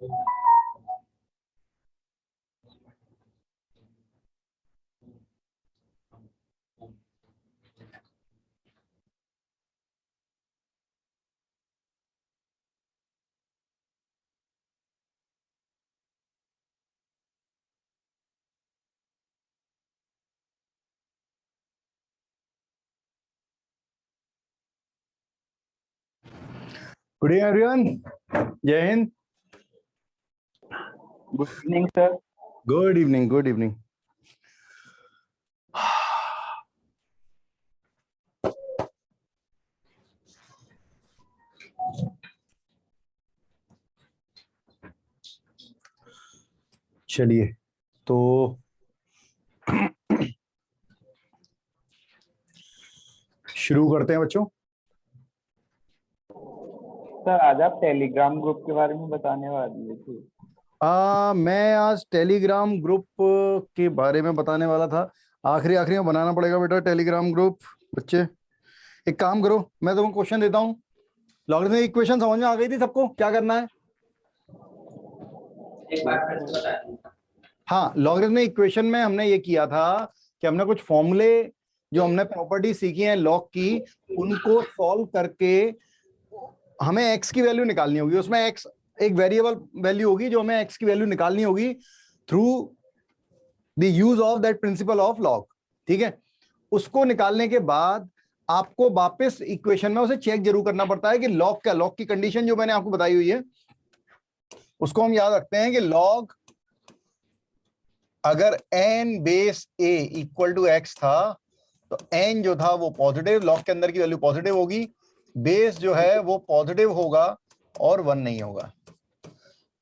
Good evening everyone, जय Hind. Good evening sir. Good evening, good evening. चलिए तो शुरू करते हैं बच्चों। सर आज आप टेलीग्राम ग्रुप के बारे में बताने वाले थे। मैं आज टेलीग्राम ग्रुप के बारे में बताने वाला था। आखिरी में बनाना पड़ेगा बेटा टेलीग्राम ग्रुप। बच्चे एक काम करो, मैं तुमको क्वेश्चन देता हूँ। लॉगरिथमिक इक्वेशन समझ में आ गई थी सबको? क्या करना है? एक बार फिर से बता दीजिए। हाँ, लॉगरिथमिक इक्वेशन में हमने ये किया था कि हमने कुछ फॉर्मूले जो हमने प्रॉपर्टी सीखी है लॉग की, उनको सॉल्व करके हमें एक्स की वैल्यू निकालनी होगी। उसमें एक्स एक वेरिएबल वैल्यू होगी जो हमें एक्स की वैल्यू निकालनी होगी through the use of that principle of log. ठीक है, उसको निकालने के बाद आपको वापस इक्वेशन में उसे चेक जरूर करना पड़ता है कि लॉग क्या, लॉग की कंडीशन जो मैंने आपको बताई हुई है उसको हम याद रखते हैं कि लॉग अगर n base a equal to x था तो n जो था वो पॉजिटिव, लॉग के अंदर की वैल्यू पॉजिटिव होगी, बेस जो है वो पॉजिटिव होगा और 1 नहीं होगा,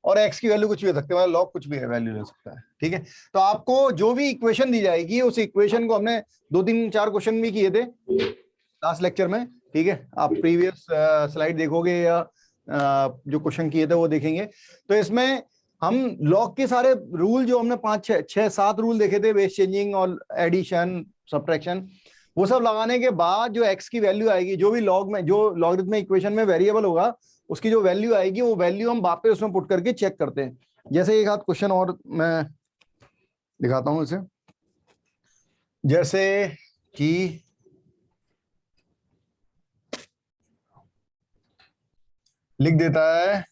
और x की वैल्यू कुछ भी हो सकती है, लॉग कुछ भी वैल्यू ले सकता है। ठीक है, तो आपको जो भी इक्वेशन दी जाएगी उस इक्वेशन को हमने 2-3-4 क्वेश्चन भी किए थे लास्ट लेक्चर में। ठीक है, आप प्रीवियस स्लाइड देखोगे या जो क्वेश्चन किए थे वो देखेंगे। तो इसमें हम लॉग के सारे रूल जो हमने 5-6-7 रूल देखे थे, बेस चेंजिंग और एडिशन सब्ट्रैक्शन, वो सब लगाने के बाद जो एक्स की वैल्यू आएगी, जो भी लॉग में जो लॉगरिथमिक इक्वेशन में वेरिएबल होगा उसकी जो वैल्यू आएगी वो वैल्यू हम वापस उसमें पुट करके चेक करते हैं। जैसे एक आध क्वेश्चन और मैं दिखाता हूं इसे, जैसे कि लिख देता है,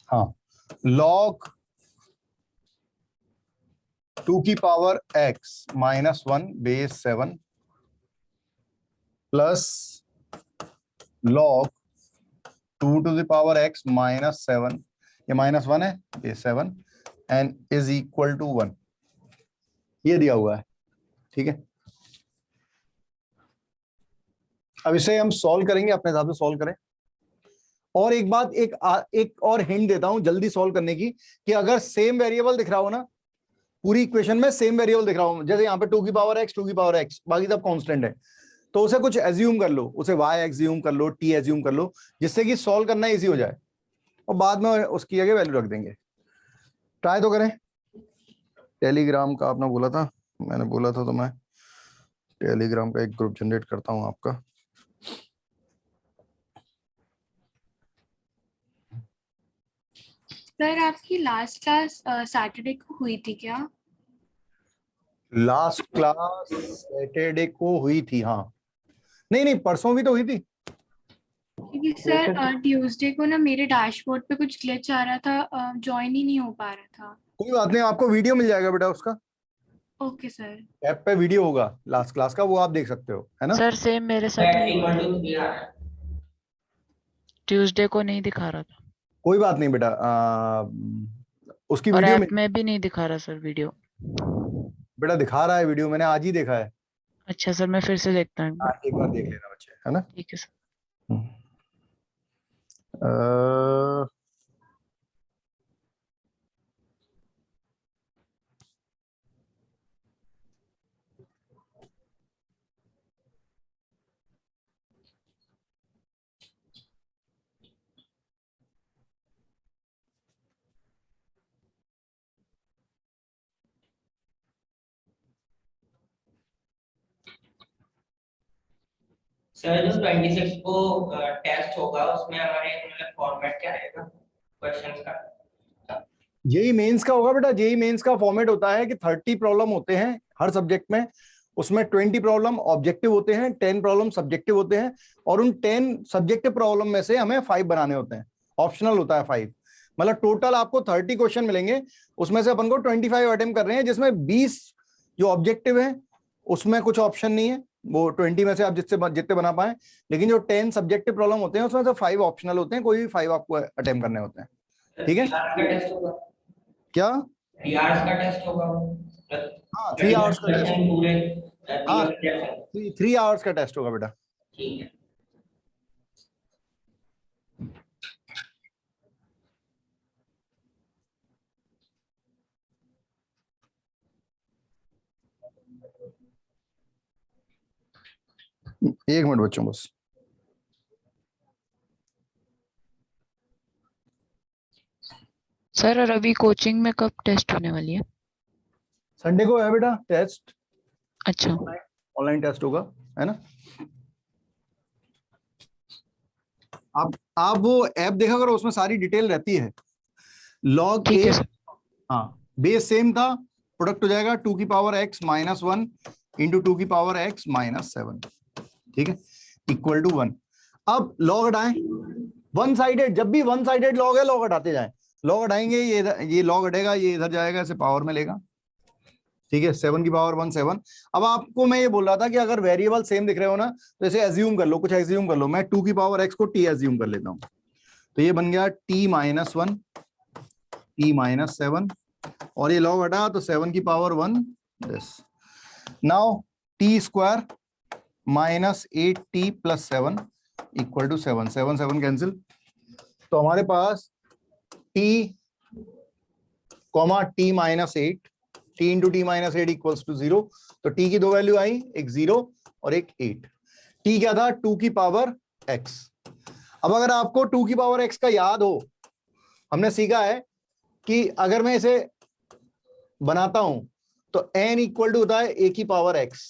हाँ, log 2 की power x minus 1 base 7 plus log 2 to the power x minus 7, ये माइनस 1 है, base 7 and is equal to 1, ये दिया हुआ है। ठीक है, अब इसे हम सॉल्व करेंगे, अपने हिसाब से सॉल्व करें। और एक बात, एक और हिंट देता हूं जल्दी सॉल्व करने की, कि अगर सेम वेरिएबल दिख रहा हो ना, पूरी इक्वेशन में सेम वेरिएबल दिख रहा हो, जैसे यहाँ पे 2 की पावर x 2 की पावर x, बाकी सब कांस्टेंट है, तो उसे कुछ एज्यूम कर लो, उसे y एज्यूम कर लो, t एज्यूम कर लो, जिससे कि सॉल्व करना इजी हो जाए, और बाद में उसकी जगह वैल्यू रख देंगे। ट्राई तो करें। टेलीग्राम का आपने बोला था, मैंने बोला था, तो मैं टेलीग्राम का एक ग्रुप जनरेट करता हूं आपका। सर आपकी लास्ट क्लास सैटरडे को हुई थी क्या? लास्ट क्लास सैटरडे को हुई थी, हाँ। नहीं, परसों भी तो हुई थी। क्योंकि सर ट्यूसडे को ना मेरे डैशबोर्ड पे कुछ ग्लिच आ रहा था, ज्वाइन ही नहीं हो पा रहा था। कोई बात नहीं, आपको वीडियो मिल जाएगा बेटा उसका, ओके सर। ऐप पे वीडियो होगा लास्ट क्लास का, वो आप देख सकते हो, है ना? सर सेम मेरे साथ भी हुआ था, ट्यूसडे को नहीं दिखा रहा था, कोई बात नहीं बेटा, उसकी और वीडियो ऐप में भी नहीं दिखा रहा सर वीडियो। बेटा दिखा रहा है वीडियो, मैंने आज ही देखा है। अच्छा सर, मैं फिर से देखता हूँ एक बार देख लेना बच्चे, है ना? ठीक है सर। अ, सर जो 26 को टेस्ट होगा उसमें हमारे मतलब फॉर्मेट क्या रहेगा क्वेश्चंस का? जेई मेंस का होगा बेटा। जेई मेंस का फॉर्मेट होता है कि 30 प्रॉब्लम होते हैं हर सब्जेक्ट में, उसमें 20 प्रॉब्लम ऑब्जेक्टिव होते हैं, 10 प्रॉब्लम सब्जेक्टिव होते हैं, और उन 10 सब्जेक्टिव प्रॉब्लम में से हमें 5 बनाने होते हैं। ऑप्शनल होता है 5, मतलब टोटल आपको 30 क्वेश्चन मिलेंगे, उसमें से अपन को 25 अटेम्प्ट कर रहे हैं, जिसमें 20 जो ऑब्जेक्टिव है उसमें कुछ ऑप्शन नहीं है, वो 20 में से आप जितने बना पाए, लेकिन जो 10 सब्जेक्टिव प्रॉब्लम होते हैं उसमें से 5 ऑप्शनल होते हैं, कोई भी 5 आपको अटेम्प्ट करने होते हैं। ठीक है, PR का टेस्ट होगा? क्या? PRs का टेस्ट होगा? हाँ 3 आवर्स का टेस्ट। क्वेश्चन पूरे हाँ 3 3 आवर्स का टेस्ट होगा बेटा। ठीक है। एक मिनट बच्चों बस। सर और अभी कोचिंग में कब टेस्ट होने वाली है? संडे को है बेटा टेस्ट, अच्छा ऑनलाइन टेस्ट होगा, है ना। आप वो ऐप देखा करो, उसमें सारी डिटेल रहती है। लॉग ठीक ए, है सर। हाँ बेस सेम था, प्रोडक्ट हो जाएगा 2 की पावर x माइनस 1 इंटू 2 की पावर x माइनस 7, ठीक है, इक्वल टू 1। अब लॉग हटाएं, वन साइडेड, जब भी वन साइडेड लॉग है लॉग हटाते जाएं। लॉग हटाएंगे ये लॉग हटेगा, ये इधर जाएगा, इसे पावर में लेगा, ठीक है, 7 की पावर 1 7। अब आपको मैं ये बोल रहा था कि अगर वेरिएबल सेम दिख रहे हो ना तो इसे एज्यूम कर लो, कुछ एज्यूम कर लो। मैं 2 की पावर x को t एज्यूम कर लेता हूं, तो ये बन गया t माइनस 1 t माइनस 7, और ये लॉग हटा तो 7 की power 1 this. Now t square minus 8t plus 7 equal to 7, 7 7 cancel, तो हमारे पास t comma t minus 8, t into t minus 8 equals to 0। तो t की दो वैल्यू आई, एक 0 और एक 8। t क्या था? 2 की पावर x। अब अगर आपको 2 की पावर x का याद हो, हमने सीखा है कि अगर मैं इसे बनाता हूं तो n इक्वल टू होता है a की पावर x।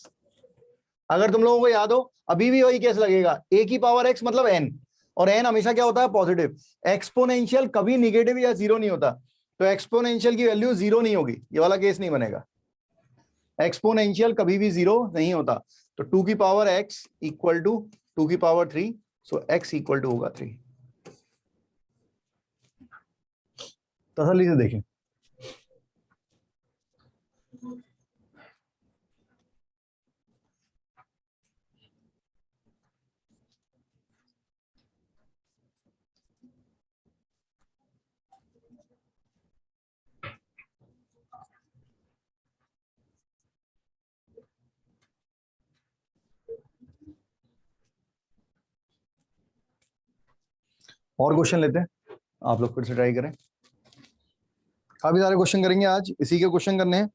अगर तुम लोगों को याद हो, अभी भी वही केस लगेगा, a की पावर x मतलब n, और n हमेशा क्या होता है? पॉजिटिव। एक्सपोनेंशियल कभी निगेटिव या जीरो नहीं होता, तो एक्सपोनेंशियल की वैल्यू जीरो नहीं होगी, ये वाला केस नहीं बनेगा। एक्सपोनेंशियल कभी भी जीरो नहीं होता, तो 2 की पावर x इक्वल टू 2 की power 3, so x equal to होगा 3। तसल्ली से देखें। और क्वेश्चन लेते हैं, आप लोग फिर से ट्राई करें। काफी सारे क्वेश्चन करेंगे आज, इसी के क्वेश्चन करने हैं,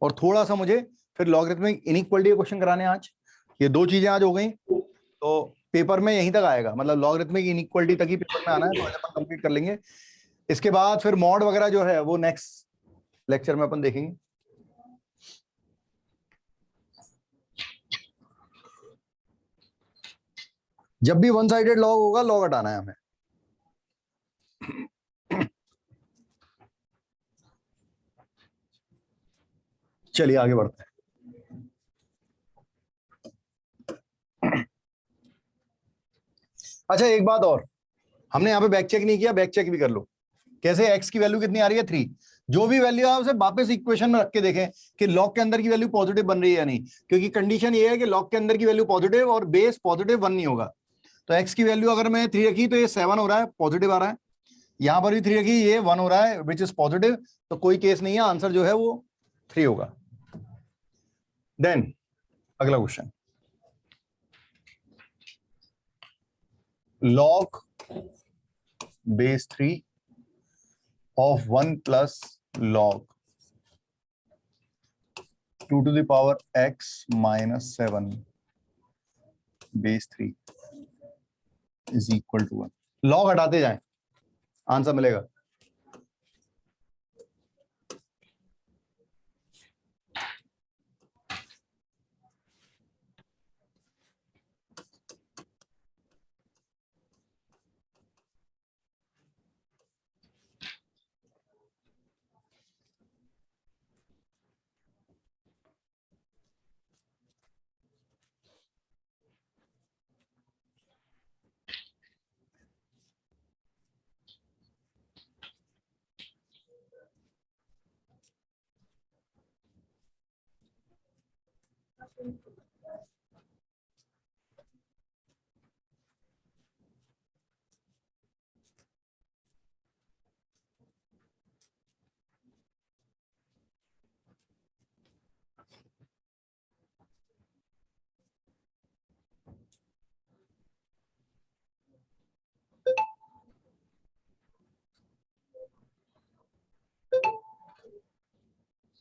और थोड़ा सा मुझे फिर लॉगरिथमिक इनइक्वालिटी के क्वेश्चन कराने हैं आज। ये दो चीजें आज हो गई, तो पेपर में यहीं तक आएगा, मतलब लॉगरिथमिक इनइक्वालिटी तक ही पेपर में आना है, तो आज अपन कंप्लीट कर लेंगे। इसके बाद फिर मॉड वगैरह जो है वो नेक्स्ट लेक्चर में अपन देखेंगे। जब भी वन साइडेड लॉग होगा लॉग हटाना है हमें। चलिए आगे बढ़ते हैं। अच्छा एक बात और, हमने यहाँ पे बैक चेक नहीं किया, बैक चेक भी कर लो। कैसे? x की वैल्यू कितनी आ रही है? 3। जो भी वैल्यू है उसे वापस इक्वेशन में रख के देखें कि लॉग के अंदर की वैल्यू पॉजिटिव बन रही है या नहीं, क्योंकि कंडीशन ये है कि लॉग के अंदर की वैल्यू पॉजिटिव और बेस पॉजिटिव 1 नहीं होगा। तो x की वैल्यू अगर मैं 3 रखी तो ये 7 हो रहा है, पॉजिटिव आ रहा है, यहां पर भी 3 रखी, ये 1 हो रहा है विच इज पॉजिटिव, तो कोई केस नहीं है, आंसर जो है वो 3 होगा। देन अगला question, log base 3 of 1 plus log 2 to the power x minus 7 base 3 is equal to 1। log हटाते जाएं, आंसर मिलेगा।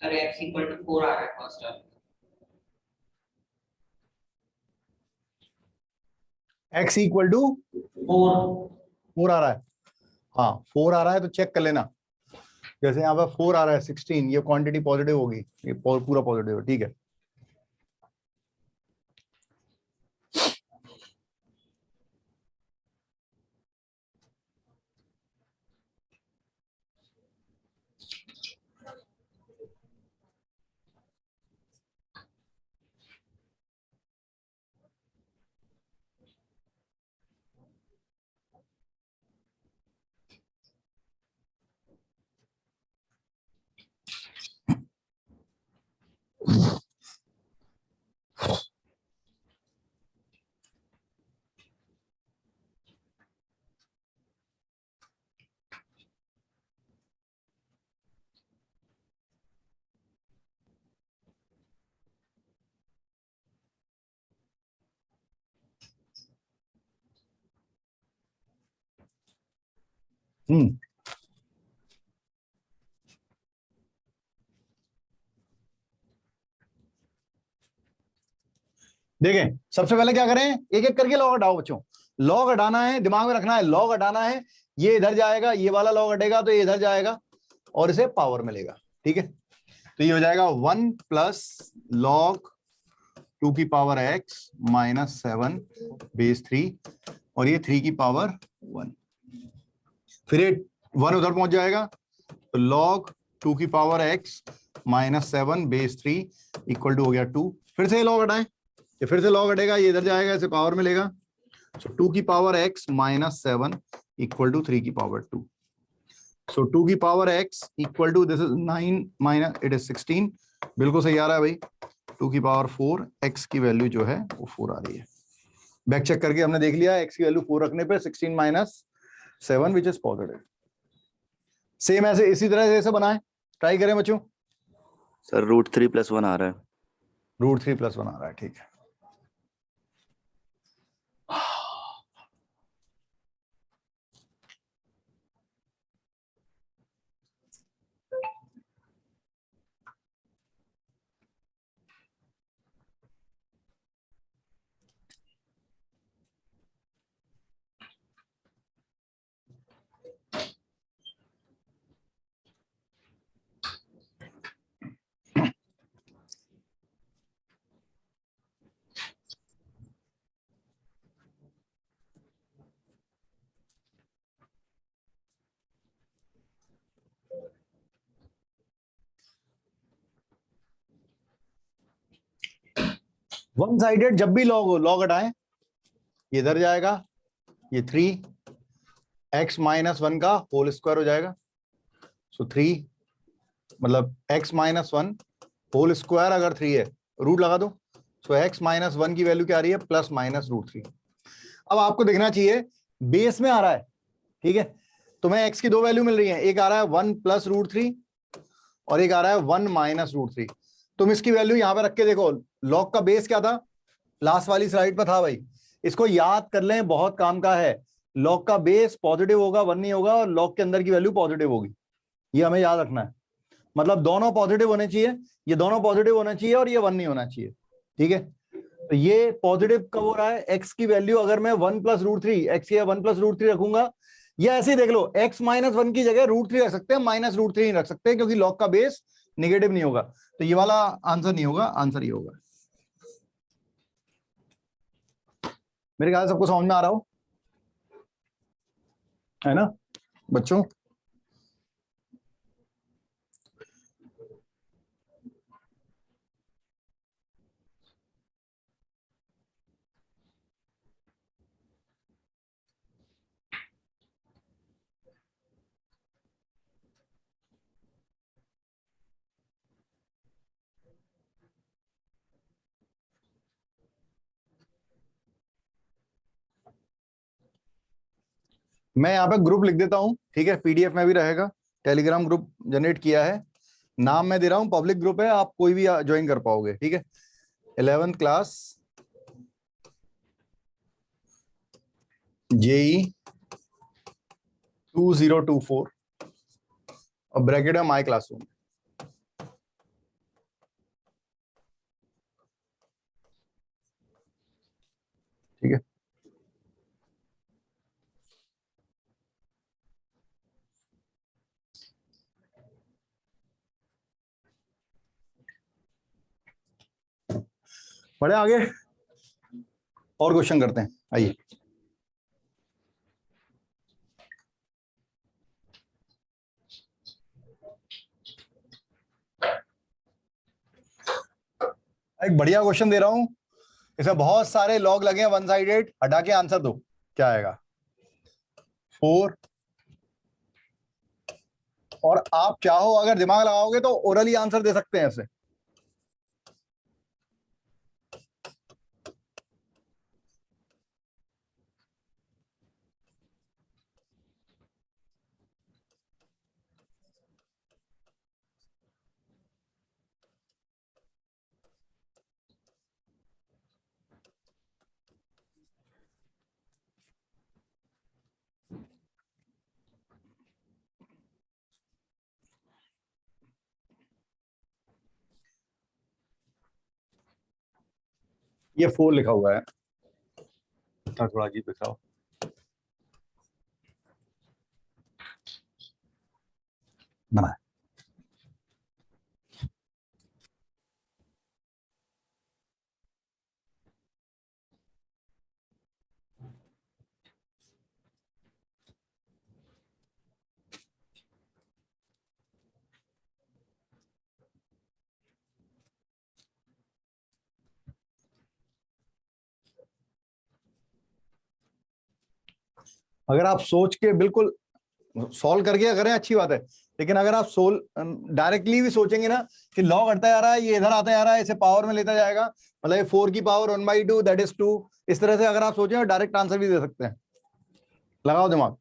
सर x इक्वल टू 4 आ रहा है first term. x equal to 4 4 आ रहा है। हाँ 4 आ रहा है तो चेक कर लेना, जैसे यहाँ पर 4 आ रहा है 16, ये क्वांटिटी पॉजिटिव होगी, ये पूरा पॉजिटिव है, ठीक है। हम्म, देखें सबसे पहले क्या करें, एक एक करके लॉग हटाओ बच्चों। लॉग हटाना है, दिमाग में रखना है, लॉग हटाना है, ये इधर जाएगा, ये वाला लॉग हटेगा तो ये इधर जाएगा और इसे पावर मिलेगा, ठीक है। तो ये हो जाएगा 1 प्लस लॉग 2 की पावर x माइनस 7 बेस 3 और ये 3 की पावर 1, फिर ये 1 उधर पहुंच जाएगा तो लॉग 2 की power x minus 7 base 3 equal to हो गया 2। फिर से लॉग हटाएं, ये फिर से लॉग हटेगा, ये इधर जाएगा, इसे पावर मिलेगा। सो 2 की power x minus 7 equal to 3 की पावर 2। सो 2 की power x equal to this is 9 minus it is 16, बिल्कुल सही आ रहा है भाई। 2 की पावर 4, x की वैल्यू जो है वो 4 आ रही है। बैक चेक करके हमने देख लिया, x की वैल्यू 4 रखने पे 16 minus 7 which is positive. Same ऐसे इसी तरह से ऐसे बनाएं, ट्राई करें बच्चों। सर √3 + 1 आ रहा है। √3 + 1 आ रहा है, ठीक है। वन साइडेड जब भी लॉग हटाएं, ये इधर जाएगा, ये 3 x माइनस 1 का होल स्क्वायर हो जाएगा। सो 3 मतलब x माइनस 1 होल स्क्वायर अगर 3 है, रूट लगा दो। सो x माइनस 1 की वैल्यू क्या आ रही है, प्लस माइनस √3। अब आपको देखना चाहिए बेस में आ रहा है, ठीक है। तुम्हें x की दो वैल्यू मिल रही है, एक आ रहा है 1 प्लस √3 और एक आ रहा है 1 माइनस √3। तुम इसकी वैल्यू यहां पे रख के देखो, लॉग का बेस क्या था, लास्ट वाली स्लाइड पर था भाई, इसको याद कर लें, बहुत काम का है। लॉग का बेस पॉजिटिव होगा, 1 नहीं होगा, और लॉग के अंदर की वैल्यू पॉजिटिव होगी, ये हमें याद रखना है। मतलब दोनों पॉजिटिव होने चाहिए, ये दोनों पॉजिटिव होना चाहिए और ये 1 नहीं होना चाहिए, ठीक है। तो ये पॉजिटिव कब हो रहा है, x की वैल्यू अगर मैं 1 प्लस √3 x या 1 प्लस √3 रखूंगा, या ऐसे ही देख लो, x माइनस 1 की जगह √3 रख सकते हैं, माइनस √3 नहीं रख सकते, क्योंकि लॉग का बेस निगेटिव नहीं होगा। तो ये वाला आंसर नहीं होगा, आंसर ये होगा। मेरे ख्याल से सबको समझ में आ रहा हो, है ना बच्चों। मैं यहाँ पे ग्रुप लिख देता हूँ, ठीक है, पीडीएफ में भी रहेगा। टेलीग्राम ग्रुप जनरेट किया है, नाम मैं दे रहा हूँ, पब्लिक ग्रुप है, आप कोई भी ज्वाइन कर पाओगे, ठीक है। 11th क्लास जेई 2024 और ब्रैकेट है माई क्लासरूम, ठीक है। बढ़े आगे और क्वेश्चन करते हैं, आइए। एक बढ़िया क्वेश्चन दे रहा हूं, इसमें बहुत सारे लॉग लगे हैं, वन साइडेड, हटा के आंसर दो, क्या आएगा? 4। और आप चाहो अगर दिमाग लगाओगे तो ओरली आंसर दे सकते हैं ऐसे। ये 4 लिखा हुआ है, थोड़ा अजीब लिखा हो। बना अगर आप सोच के बिल्कुल सॉल्व करके करें अच्छी बात है, लेकिन अगर आप डायरेक्टली भी सोचेंगे ना कि लॉग हटता जा रहा है, ये इधर आता जा रहा है, इसे पावर में लेता जाएगा, मतलब ये 4 की पावर 1/2 दैट इज 2, इस तरह से अगर आप सोचें डायरेक्ट आंसर भी दे सकते हैं। लगाओ दिमाग।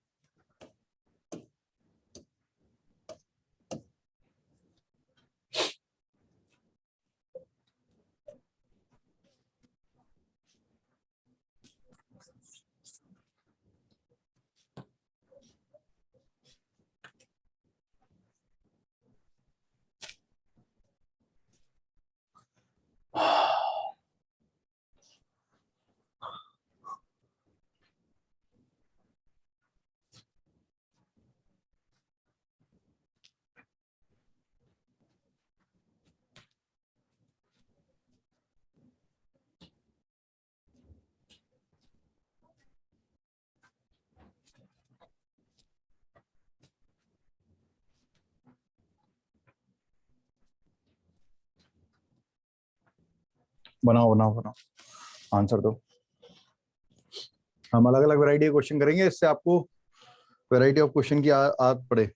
बनाओ बनाओ बनाओ, आंसर दो। हम अलग अलग वैरायटी के क्वेश्चन करेंगे, इससे आपको वैरायटी ऑफ क्वेश्चन की आदत पड़े।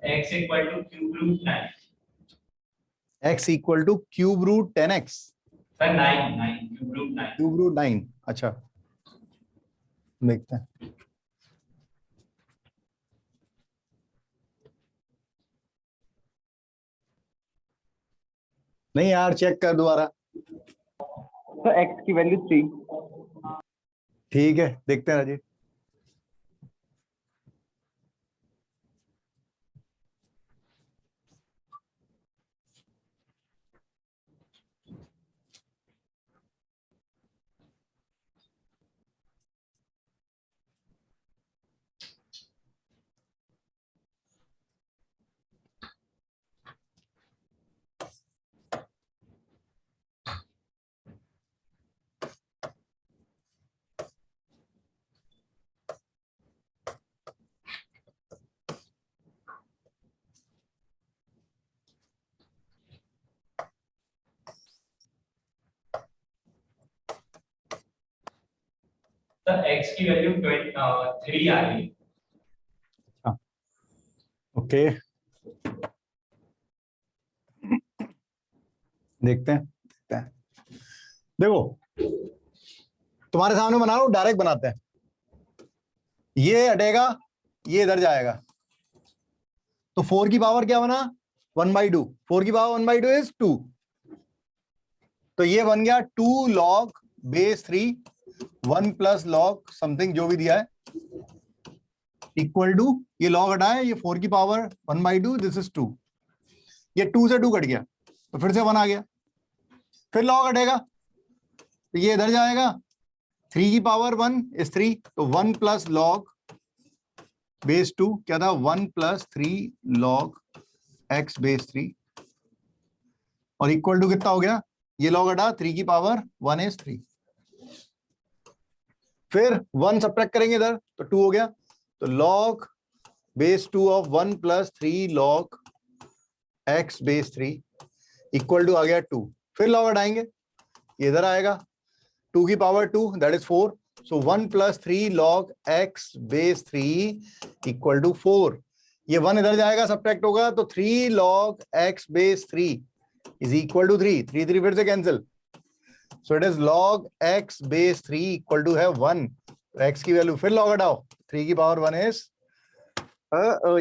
x equal to cube root 9. x equal to cube root 10x, sir 9 cube root 9. Cube root 9, अच्छा देखते हैं। नहीं यार, चेक कर दोबारा। तो x की वैल्यू 3। ठीक है, देखते हैं राजीव। सर x की वैल्यू 3 आ रही है। ओके, देखते हैं देखो तुम्हारे सामने बना रहा हूं, डायरेक्ट बनाते हैं। ये हटेगा, ये इधर जाएगा, तो 4 की पावर क्या बना 1/2। 4 की पावर 1/2 इज 2, तो ये बन गया 2 log base 3 1 plus log something जो भी दिया है इक्वल टू, ये लॉग हटाए, ये 4 की पावर 1/2, दिस इज 2, ये 2 से 2 कट गया तो फिर से 1 आ गया, फिर लॉग हटेगा तो ये इधर जाएगा, 3 की पावर 1 इज 3, तो 1 प्लस लॉग बेस 2 क्या था 1 प्लस 3 लॉग x बेस 3 और इक्वल टू कितना हो गया, ये लॉग हटा 3 की पावर 1 इज 3, फिर 1 सब्ट्रैक्ट करेंगे इधर तो 2 हो गया, तो log base 2 of 1 plus 3 log x base 3 equal to आ गया 2, फिर log हटाएंगे ये इधर आएगा, 2 की power 2 that is 4, so 1 plus 3 log x base 3 equal to 4, ये 1 इधर जाएगा सब्ट्रैक्ट होगा तो 3 log x base 3 is equal to 3, 3 फिर से cancel, so it is log x base 3 equal to है 1, x की वैल्यू फिर log हटाओ, 3 की पावर 1 इज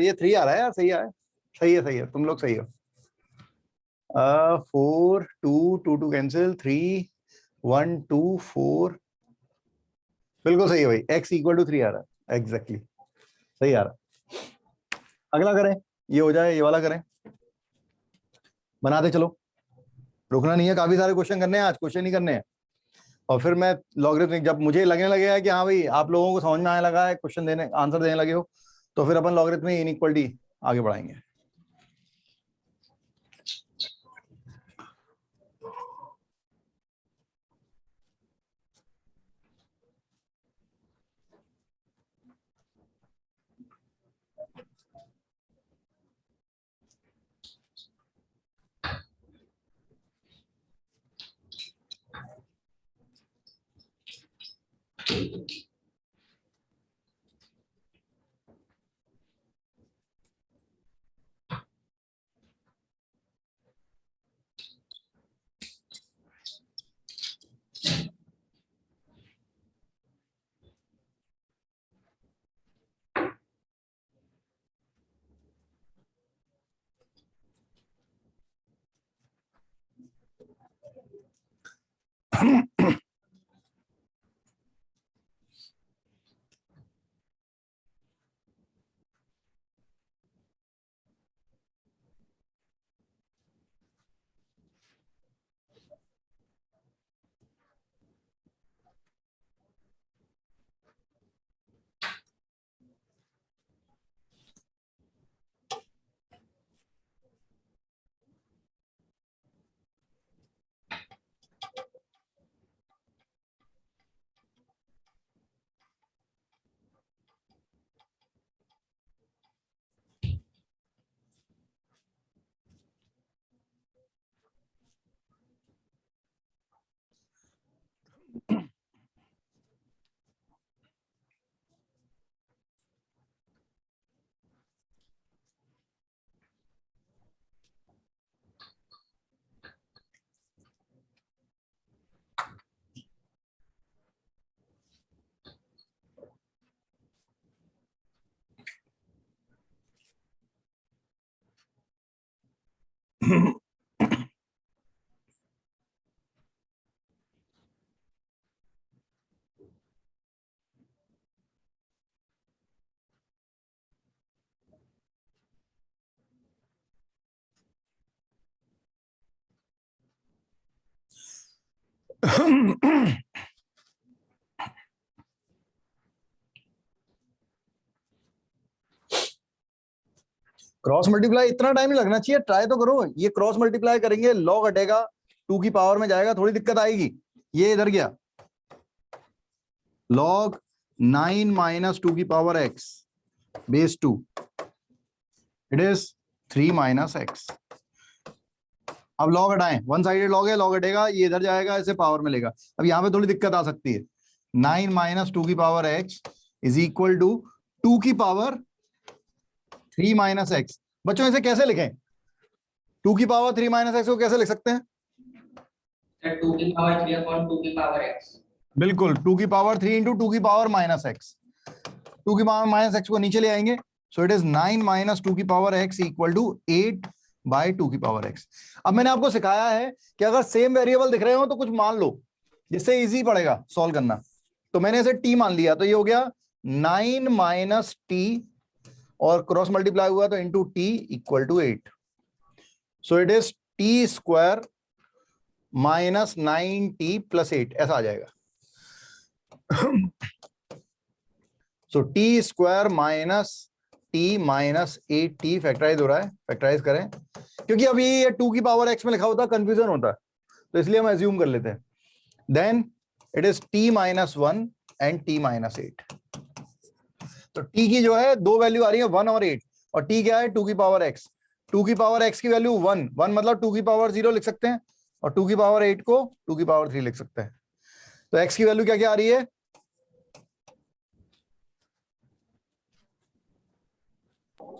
ये 3 आ रहा है यार, सही है, सही है, तुम लोग सही हो। 4 2 2 2 कैंसिल, 3 1 2 4, बिल्कुल सही है भाई, x इक्वल टू 3 आ रहा है, एग्जैक्टली सही आ रहा है। अगला करें, ये हो जाए, ये वाला करें, बनाते चलो, रुकना नहीं है, काफी सारे क्वेश्चन करने हैं आज, क्वेश्चन ही करने हैं, और फिर मैं लॉगरिथमिक जब मुझे लगने लगेगा कि हाँ भाई आप लोगों को समझ में आने लगा है, क्वेश्चन देने आंसर देने लगे हो, तो फिर अपन लॉगरिथमिक इनइक्वालिटी आगे बढ़ाएंगे। क्रॉस मल्टीप्लाई इतना टाइम नहीं लगना चाहिए, ट्राई तो करो, ये क्रॉस मल्टीप्लाई करेंगे, लॉग हटेगा, 2 की पावर में जाएगा, थोड़ी दिक्कत आएगी, ये इधर गया, log 9 माइनस 2 की power x base 2 it is 3 minus x, अब लॉग हटाएं, वन साइडेड लॉग है, लॉग हटेगा, ये इधर जाएगा, इसे पावर में लेगा, अब यहाँ पे थोड़ी दिक्कत आ सकती है, 9 माइनस 2 की power x is equal to 2 की पावर 3 माइनस एक्स। बच्चों इसे कैसे लिखें, 2 की पावर 3 माइनस एक्स को कैसे लिख सकते हैं, सर 2 की पावर 3 अपॉन 2 की पावर x। बिल्कुल 2 की पावर 3 इंटू 2 की पावर माइनस एक्स, 2 की पावर माइनस एक्स को नीचे ले आएंगे, सो इट इज 9 माइनस 2 की power x equal to 8 by 2 की पावर एक्स। अब मैंने आपको सिखाया है कि अगर सेम वेरिएबल दिख रहे हो तो कुछ मान लो, जिससे इजी पड़ेगा सॉल्व करना। तो मैंने इसे t मान लिया, तो ये हो गया 9 माइनस टी और क्रॉस मल्टीप्लाई हुआ तो into t equal to 8, so it is t square minus 9t plus 8, ऐसा आ जाएगा। So t square minus t minus 8t factorize हो रहा है, फैक्टराइज करें, क्योंकि अभी ये 2 की पावर x में लिखा होता है कंफ्यूजन होता है, तो इसलिए हम एज्यूम कर लेते हैं। Then it is t minus 1 and t minus 8। तो t की जो है दो वैल्यू आ रही है 1 और 8, और t क्या है 2 की पावर x, 2 की पावर x की वैल्यू 1 मतलब 2 की पावर 0 लिख सकते हैं, और 2 की पावर 8 को 2 की पावर 3 लिख सकते हैं। तो x की वैल्यू क्या क्या आ रही है,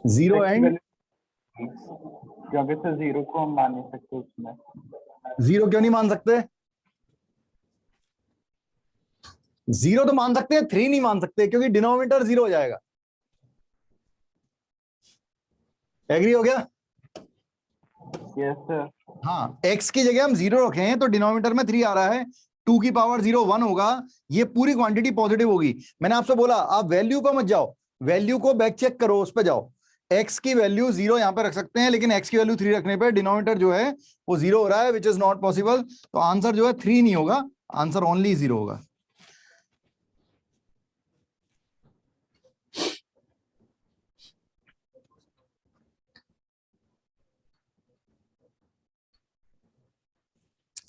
0 एंड, क्योंकि सर 0 को हम मान नहीं सकते उसमें। 0 क्यों नहीं मान सकते, 0 तो मान सकते हैं, 3 नहीं मान सकते, क्योंकि डिनोमिनेटर 0 हो जाएगा। एग्री हो गया? Yes sir. हाँ, x की जगह हम 0 रखे हैं तो डिनोमिनेटर में 3 आ रहा है, 2 की पावर 0 1 होगा, ये पूरी क्वांटिटी पॉजिटिव होगी। मैंने आपसे बोला आप वैल्यू पर मत जाओ, वैल्यू को बैक चेक करो, उस पर जाओ। x की वैल्यू 0 यहां पर रख सकते हैं, लेकिन x की वैल्यू 3 रखने पर डिनोमिनेटर जो है वो 0 हो रहा है, विच इज नॉट पॉसिबल। तो आंसर जो है 3 नहीं होगा, आंसर ओनली 0 होगा।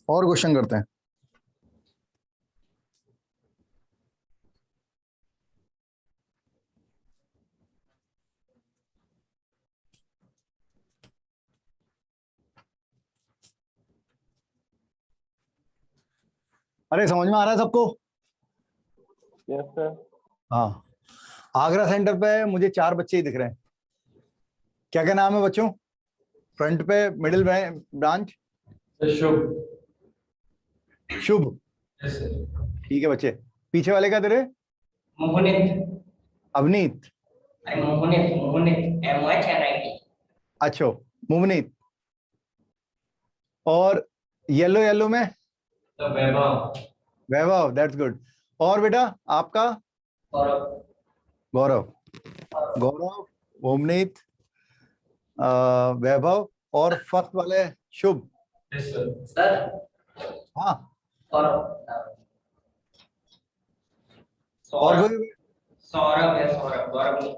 और क्वेश्चन करते हैं। अरे समझ में आ रहा है सबको? Yes sir. हाँ, आगरा सेंटर पे मुझे 4 बच्चे ही दिख रहे हैं। क्या क्या नाम है बच्चों? फ्रंट पे मिडिल ब्रांच शुभ। शुभ, ठीक है बच्चे। पीछे वाले का तेरे? मोहनित। अवनीत, अरे मोहनित मोहनित MOHNIT। अच्छा मुमनीत, और येलो येलो में तो वैभव। वैभव, दैट्स गुड। और बेटा आपका? और गौरव, गौरव, मुमनीत, वैभव, और फर्स्ट वाले शुभ। सर हाँ, और और सौरभ। कोई? सौरभ है, सौरभ, गौरव नहीं।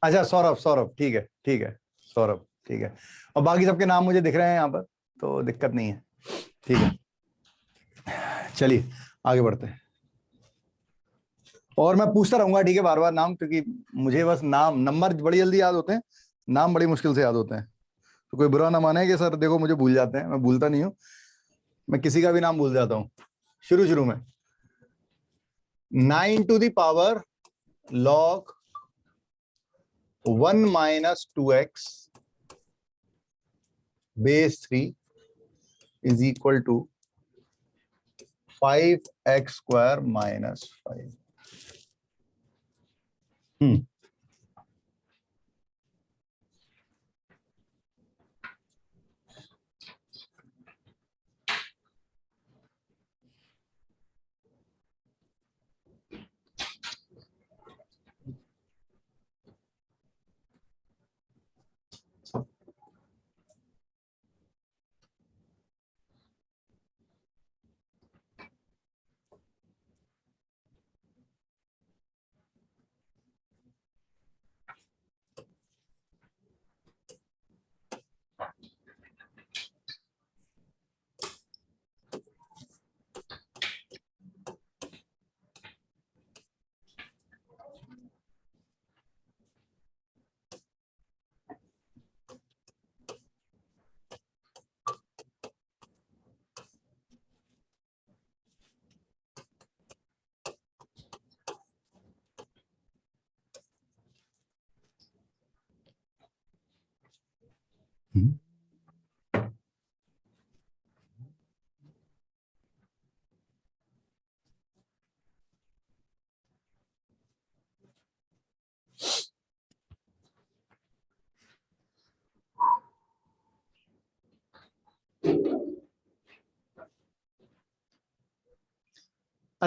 अच्छा सौरभ, सौरभ ठीक है, ठीक है, सौरभ ठीक है। और बाकी सबके नाम मुझे दिख रहे हैं यहाँ पर, तो दिक्कत नहीं है, ठीक है। चलिए आगे बढ़ते हैं, और मैं पूछता रहूंगा ठीक है बार बार नाम, क्योंकि मुझे बस नाम, नंबर बड़ी जल्दी याद होते हैं, नाम बड़ी मुश्किल से याद होते हैं। तो कोई बुरा ना माने कि सर देखो मुझे भूल जाते हैं, मैं भूलता नहीं हूँ, मैं किसी का भी नाम भूल जाता हूँ शुरू शुरू में। 9 to the power log 1 minus 2x base 3 is equal to 5x square minus 5.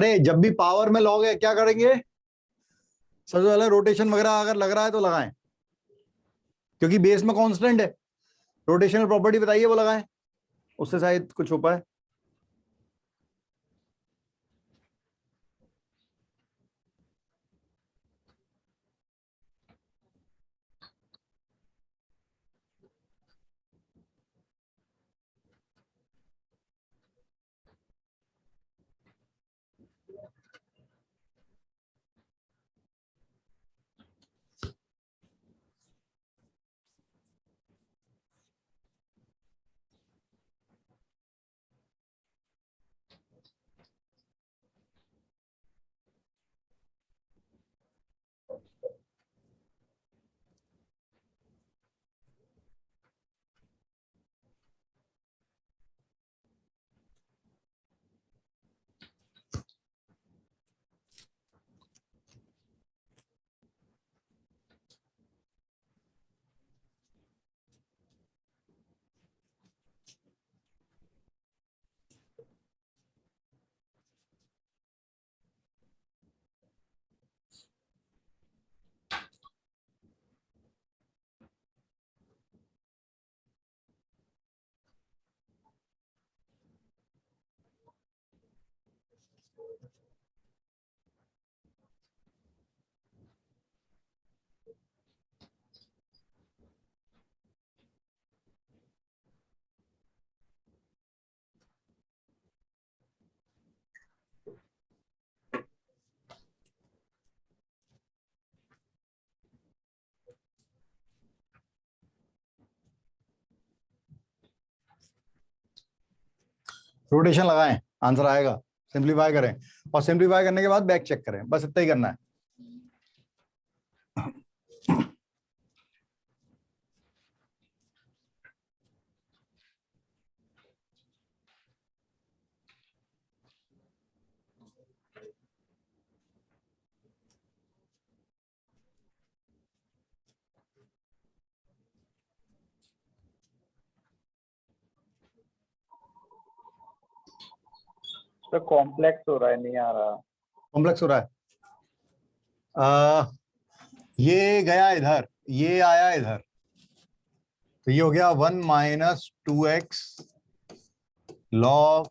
अरे जब भी पावर में लॉग है क्या करेंगे, सबसे पहले रोटेशन वगैरह अगर लग रहा है तो लगाएं, क्योंकि बेस में कांस्टेंट है, रोटेशनल प्रॉपर्टी बताइए वो लगाएं, उससे शायद कुछ हो पाए। रोटेशन लगाएं, आंसर आएगा। सिंप्लीफाई करें और सिंप्लीफाई करने के बाद बैक चेक करें, बस इतना ही करना है। तो कॉम्प्लेक्स हो रहा है, नहीं आ रहा। कॉम्प्लेक्स हो रहा है। ये गया इधर, ये आया इधर, तो ये हो गया 1 माइनस 2x लॉग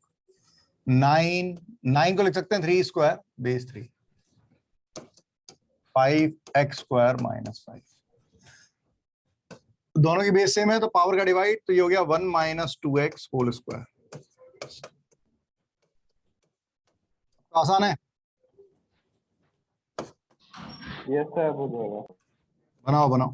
9, 9 को लिख सकते हैं 3 square base 3, 5x square minus 5। दोनों की बेस सेम है तो पावर का डिवाइड, तो ये हो गया 1 माइनस 2x होल स्क्वायर। तो आसान है, यस सर, हो जाएगा। बनाओ बनाओ।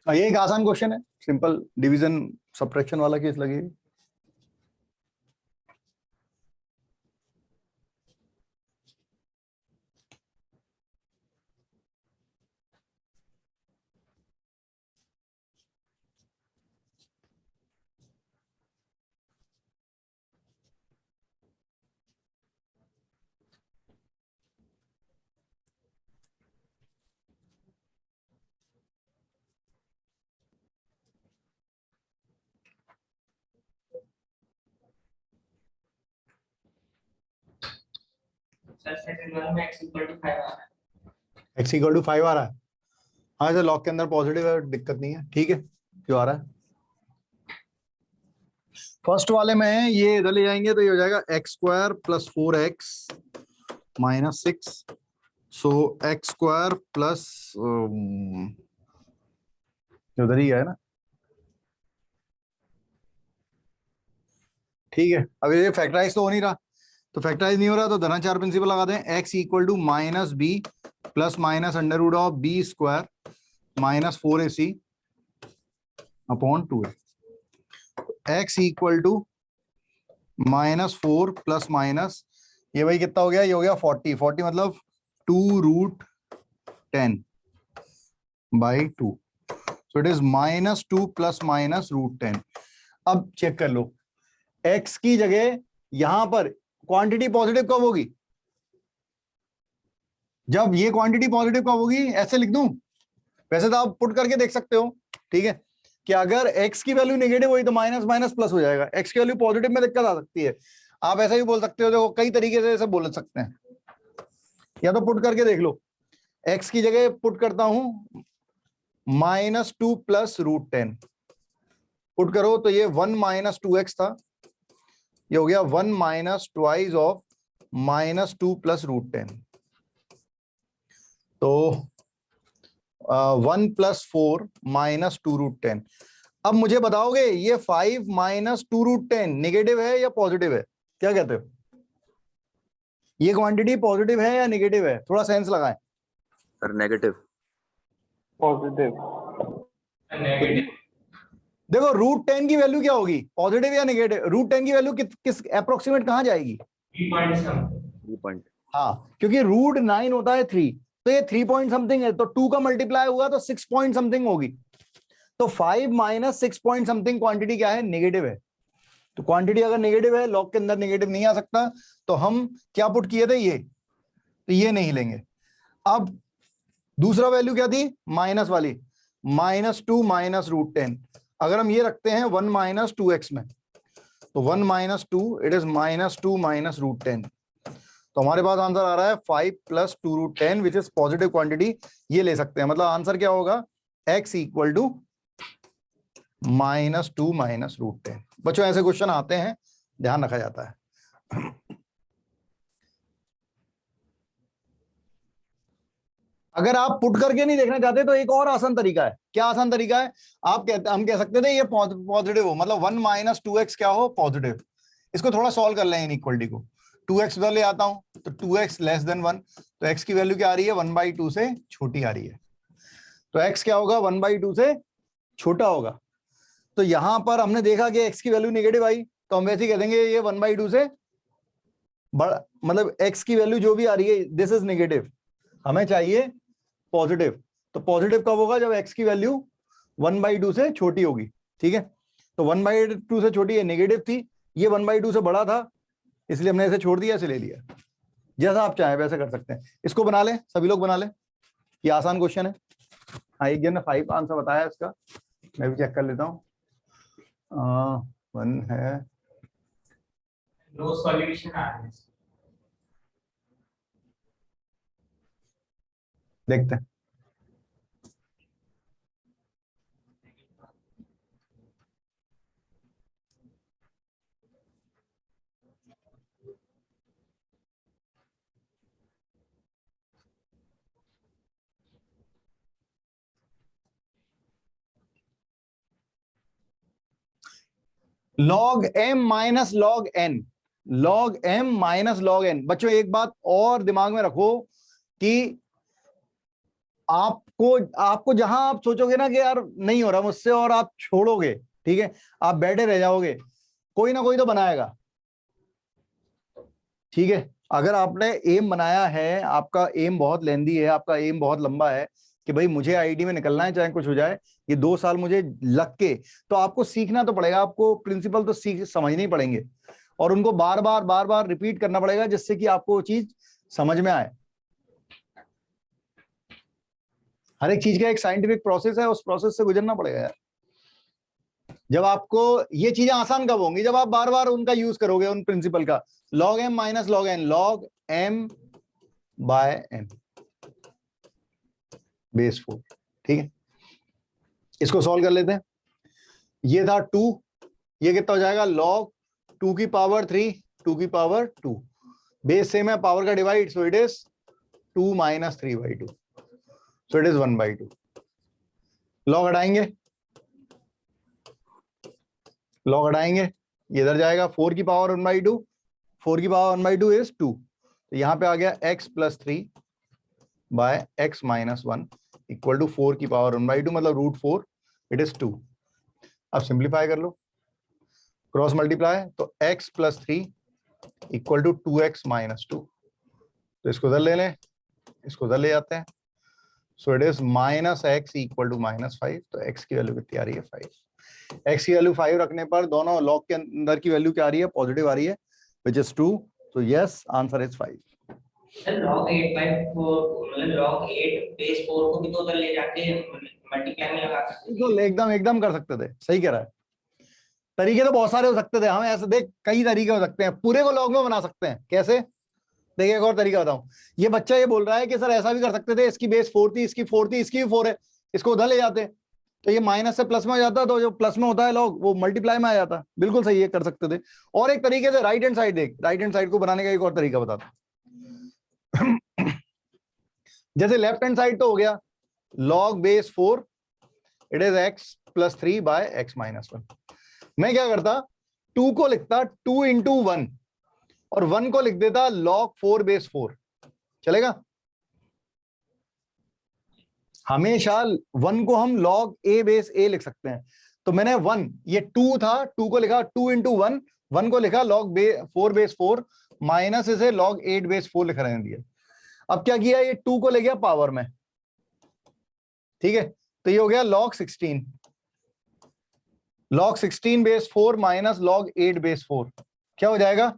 ये एक आसान क्वेश्चन है, सिंपल डिवीजन सब्ट्रैक्शन वाला केस लगेगा। सर सेकंड वन में x इक्वल टू 5 आ रहा है। x इक्वल टू 5 आ रहा है। हाँ जो लॉग के अंदर पॉजिटिव है, दिक्कत नहीं है, ठीक है जो आ रहा है। फर्स्ट वाले में ये इधर ले जाएंगे तो ये हो जाएगा x square plus 4x minus 6, सो x स्क्वायर प्लस उधर ही है ना, ठीक है। अब ये फैक्टराइज तो हो नहीं रहा, तो फैक्टराइज नहीं हो रहा तो धनाचार प्रिंसिपल लगा दें। x equal to minus b plus minus under root of b square minus 4ac upon 2a। x equal to minus 4 plus minus, ये भाई कितना हो गया, ये हो गया 40, 40 मतलब 2 root 10 by 2, so it is minus 2 plus minus root 10। अब चेक कर लो, x की जगह यहां पर क्वांटिटी पॉजिटिव कब होगी, जब ये क्वांटिटी पॉजिटिव कब होगी, ऐसे लिख दूं वैसे तो आप पुट करके देख सकते हो, ठीक है, कि अगर x की वैल्यू नेगेटिव हुई तो माइनस माइनस प्लस हो जाएगा, x की वैल्यू पॉजिटिव में दिक्कत आ सकती है। आप ऐसा ही बोल सकते हो, देखो कई तरीके से ऐसे बोल सकते हैं, या तो पुट करके देख लो, x की जगह पुट करता हूं -2 प्लस √10, पुट करो तो ये 1 - 2x था, ये हो गया 1 माइनस ट्वाइस ऑफ -2 प्लस √10, तो 1 + 4 - 2 √10। अब मुझे बताओगे ये 5 - 2 √10 नेगेटिव है या पॉजिटिव है, क्या कहते हो? ये क्वांटिटी पॉजिटिव है या नेगेटिव है, थोड़ा सेंस लगाएं। Sir negative. पॉजिटिव। नेगेटिव। देखो √10 की वैल्यू क्या होगी, पॉजिटिव या नेगेटिव? √10 की वैल्यू किस अप्रोक्सीमेट कहां जाएगी? 3 पॉइंट समथिंग। 3 पॉइंट। हाँ, क्योंकि √9 होता है 3, तो ये 3 पॉइंट समथिंग है, तो 2 का मल्टीप्लाई हुआ तो 6 पॉइंट समथिंग होगी। तो 5 - 6 पॉइंट समथिंग क्वांटिटी क्या है, नेगेटिव है। तो क्वांटिटी अगर नेगेटिव है, लॉग के अंदर नेगेटिव नहीं आ सकता, तो हम क्या पुट किए थे, ये, तो ये नहीं लेंगे। अब दूसरा वैल्यू क्या थी, माइनस वाली, -2 - √10। अगर हम ये रखते हैं 1 - 2x में, तो 1 - 2 इट इज -2 - √10, तो हमारे पास आंसर आ रहा है 5 + 2 √10 विच इज पॉजिटिव क्वांटिटी। ये ले सकते हैं, मतलब आंसर क्या होगा, x = -2 - √10। बच्चों ऐसे क्वेश्चन आते हैं, ध्यान रखा जाता है। अगर आप पुट करके नहीं देखना चाहते तो एक और आसान तरीका है। क्या आसान तरीका है, हम कह सकते थे ये पॉजिटिव हो, मतलब 1 - 2x क्या हो, पॉजिटिव। इसको थोड़ा सॉल्व कर लें इनइक्वालिटी को, 2x उधर ले आता हूं, तो 2x < 1, तो x की वैल्यू क्या आ रही है, 1/2 से छोटी आ रही है, तो x क्या होगा, 1/2 से छोटा होगा। तो यहां पर हमने देखा कि x की वैल्यू नेगेटिव आई, तो हम वैसे ही कह देंगे ये 1/2 से बड़ा, मतलब x की वैल्यू जो भी आ रही है दिस इज नेगेटिव, हमें चाहिए पॉजिटिव। तो पॉजिटिव कब होगा, जब x की वैल्यू 1/2 से छोटी होगी, ठीक है। तो 1/2 से छोटी, ये नेगेटिव थी, ये 1/2 से बड़ा था, इसलिए हमने इसे छोड़ दिया, इसे ले लिया। जैसा आप चाहें वैसे कर सकते हैं। इसको बना लें, सभी लोग बना लें, ये आसान क्वेश्चन है। हाँ, एक जन ने 5 आंसर बताया इसका, मैं भी चेक कर लेता हूँ। 1 है, नो सॉल्यूशन आ रहा है। देखते हैं। log m - log n, log m - log n। बच्चों एक बात और दिमाग में रखो कि आपको जहां आप सोचोगे ना कि यार नहीं हो रहा मुझसे, और आप छोड़ोगे, ठीक है, आप बैठे रह जाओगे, कोई ना कोई तो बनाएगा, ठीक है। अगर आपने एम बनाया है, आपका एम बहुत लेंदी है, आपका एम बहुत लंबा है कि भाई मुझे आईटी में निकलना है चाहे कुछ हो जाए, ये 2 साल मुझे लग के, तो आपको सीखना तो पड़ेगा, आपको प्रिंसिपल तो समझने ही पड़ेंगे, और उनको बार बार रिपीट करना पड़ेगा, जिससे कि आपको वो चीज समझ में आए। हर एक चीज का एक साइंटिफिक प्रोसेस है, उस प्रोसेस से गुजरना पड़ेगा यार। जब आपको ये चीजें आसान कब होंगी, जब आप बार बार उनका यूज करोगे, उन प्रिंसिपल का, log m - log n, log m/n base 4, ठीक है। इसको सॉल्व कर लेते हैं। ये था 2, ये कितना हो जाएगा, log 2 की पावर 3, 2 की पावर 2, बेस सेम है, पावर का divide, so it is 2 - 3/2, so it is 1/2। Log हटाएंगे, लॉग हटाएंगे, ये इधर जाएगा, 4 की पावर 1/2, 4 की पावर 1/2 इज 2, तो यहां पे आ गया x + 3 by x - 1 equal to 4 की पावर 1/2, मतलब √4, इट इज 2। अब सिंप्लीफाई कर लो, क्रॉस मल्टीप्लाई, तो x + 3 इक्वल टू 2x - 2, तो इसको उधर ले लें, इसको उधर ले जाते हैं, so it is -x equal to -5, तो x की वैल्यू कितनी आ रही है, 5। x की वैल्यू 5 रखने पर दोनों लॉग के अंदर की वैल्यू क्या आ रही है, पॉजिटिव आ रही है, विच इज 2, तो yes answer is 5। Sir log 8/4 मतलब log 8 base 4 को भी तो उधर ले जाके मल्टीप्लाई में लगा सकते तो एकदम एकदम कर सकते थे, सही कह रहा है। तरीके तो बहुत सारे हो सकते थे, हम ऐसे देख कई तरीके हो सकते हैं, पूरे को लॉग में बना सकते हैं। कैसे? देखिए एक और तरीका बताऊं। ये बच्चा ये बोल रहा है कि सर ऐसा भी कर सकते थे, इसकी बेस 4 थी, इसकी 4 थी, इसकी भी 4 है, इसको उधर ले जाते तो ये माइनस से प्लस में हो जाता, तो जो प्लस में होता है लॉग वो मल्टीप्लाई में आ जाता। बिल्कुल सही है, कर सकते थे। और एक तरीके से राइट हैंड साइड देख, राइट हैंड साइड को बनाने का एक और तरीका बताता हूं। जैसे लेफ्ट हैंड साइड तो हो गया log base 4 it is x plus 3 by x minus 1। मैं क्या करता, 2 को लिखता 2 इंटू 1 और 1 को लिख देता log 4 बेस 4। चलेगा? हमेशा 1 को हम log a बेस a लिख सकते हैं। तो मैंने 1, ये 2 था, 2 को लिखा 2 इंटू 1, 1 को लिखा log 4 बेस 4 माइनस इसे log 8 बेस 4 लिख रहे हैं। अब क्या किया, ये 2 को ले गया पावर में, ठीक है, तो ये हो गया log 16, log 16 base 4 minus log 8 base 4 क्या हो जाएगा,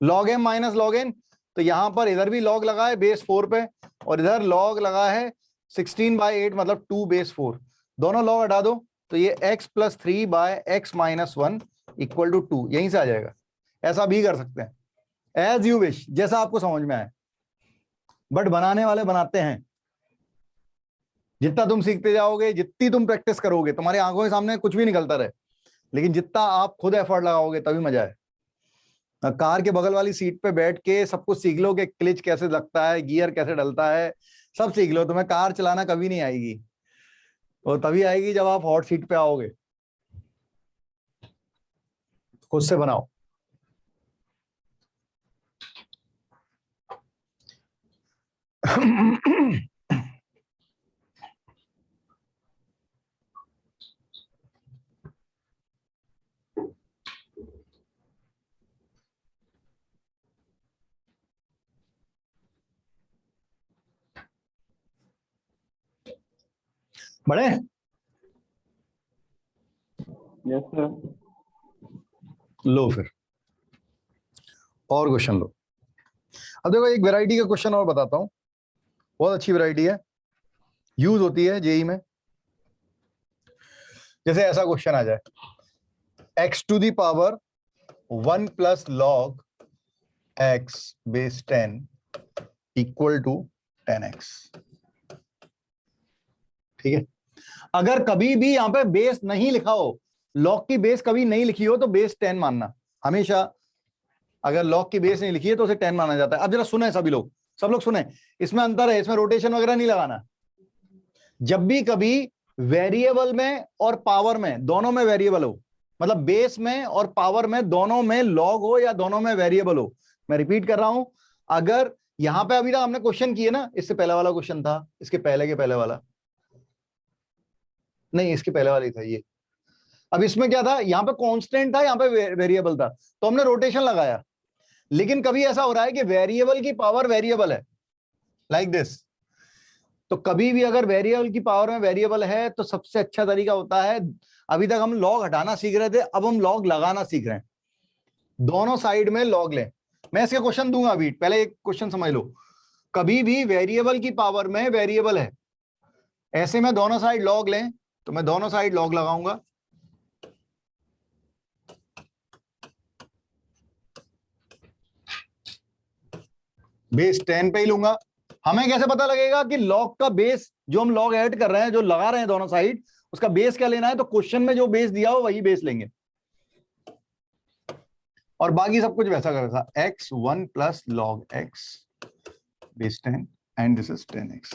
log m minus log n। तो यहां पर इधर भी log लगा है बेस 4 पे और इधर log लगा है 16 बाय 8 मतलब 2 बेस 4, दोनों log हटा दो तो ये x plus 3 by x minus 1 equal to 2, यहीं से आ जाएगा। ऐसा भी कर सकते हैं, एज यू विश, जैसा आपको समझ में आए, बट बनाने वाले बनाते हैं। जितना तुम सीखते जाओगे, जितनी तुम प्रैक्टिस करोगे, तुम्हारी आंखों के सामने कुछ भी निकलता रहे, लेकिन जितना आप खुद एफर्ट लगाओगे तभी मजा है। कार के बगल वाली सीट पे बैठ के सब कुछ सीख लो कि क्लिच कैसे लगता है, गियर कैसे डलता है, सब सीख लो। तुम्हें कार चलाना कभी नहीं आएगी, वो तभी आएगी जब आप हॉट सीट पे आओगे। खुद से बनाओ। बड़े यस सर। लो फिर और क्वेश्चन लो। अब देखो एक वैरायटी का क्वेश्चन और बताता हूं, बहुत अच्छी वैरायटी है, यूज होती है जेई में। जैसे ऐसा क्वेश्चन आ जाए, x to the power 1 plus log x base 10 equal to 10x। ठीक है, अगर कभी भी यहां पे बेस नहीं लिखा हो, लॉग की बेस कभी नहीं लिखी हो तो बेस 10 मानना हमेशा। अगर लॉग की बेस नहीं लिखी है तो उसे 10 माना जाता है। अब जरा सुने सभी लोग, सब लोग सुने, इसमें अंतर है, इसमें रोटेशन वगैरह नहीं लगाना। जब भी कभी वेरिएबल में और पावर में, दोनों में वेरिएबल हो, मतलब बेस में और पावर में दोनों में लॉग हो या दोनों में वेरिएबल हो, मैं रिपीट कर रहा हूं, अगर यहां पे अभी तक हमने क्वेश्चन किए ना, इससे पहले वाला क्वेश्चन था, इसके पहले के पहले वाला नहीं, इसके पहले वाला ही था ये। अब इसमें क्या था, यहां पे कांस्टेंट था, यहां पे वेरिएबल था, तो हमने रोटेशन लगाया। लेकिन कभी ऐसा हो रहा है कि वेरिएबल की पावर वेरिएबल है, लाइक दिस। तो कभी भी अगर वेरिएबल की पावर में वेरिएबल है तो सबसे अच्छा तरीका होता है, अभी तक हम लॉग हटाना सीख रहे थे, अब हम लॉग लगाना सीख रहे हैं। दोनों साइड में लॉग लें। मैं इसके क्वेश्चन दूंगा अभी, पहले एक क्वेश्चन समझ लो। कभी भी वेरिएबल की पावर में वेरिएबल है, ऐसे में दोनों साइड लॉग लें, तो मैं दोनों साइड लॉग लगाऊंगा। बेस 10 पे ही लूंगा। हमें कैसे पता लगेगा कि लॉग का बेस, जो हम लॉग ऐड कर रहे हैं, जो लगा रहे हैं दोनों साइड, उसका बेस क्या लेना है, तो क्वेश्चन में जो बेस दिया हो वही बेस लेंगे और बाकी सब कुछ वैसा कर था, x1 plus log x base 10 and this is 10x।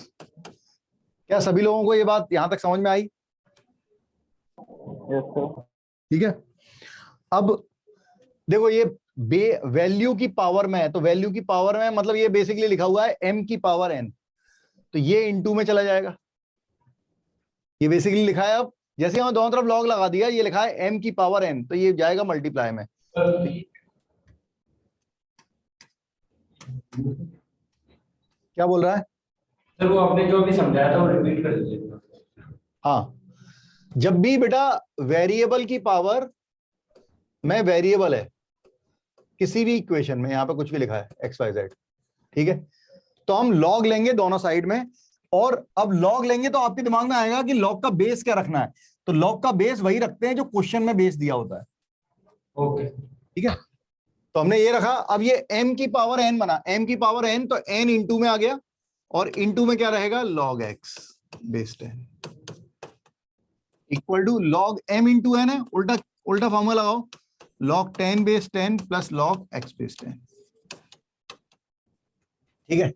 क्या सभी लोगों को ये बात यहां तक समझ में आई? Yes sir. ठीक है, अब देखो ये वैल्यू की पावर में है, तो वैल्यू की पावर में मतलब ये बेसिकली लिखा हुआ है m की पावर n, तो ये इनटू में चला जाएगा। ये बेसिकली लिखा है, अब जैसे हम दोनों तरफ लॉग लगा दिया, ये लिखा है m की पावर n, तो ये जाएगा मल्टीप्लाई में। क्या बोल रहा है सर? वो आपने जो अभी समझाया था वो रिपीट कर दीजिए। हाँ, जब भी बेटा वेरिएबल की पावर में वेरिएबल है किसी भी इक्वेशन में, यहां पे कुछ भी लिखा है x y z, ठीक है, तो हम लॉग लेंगे दोनों साइड में, और अब लॉग लेंगे तो आपके दिमाग में आएगा कि लॉग का बेस क्या रखना है, तो लॉग का बेस वही रखते हैं जो क्वेश्चन में बेस दिया होता है। ओके। ठीक है, तो हमने ये रखा। अब ये m की पावर n बना, m की पावर n, तो n इंटू में आ गया, और इंटू में क्या रहेगा, log x base 10 equal to log m into n है, उल्टा उल्टा फॉर्मूला लगाओ, log 10 base 10 plus log x base 10। ठीक है,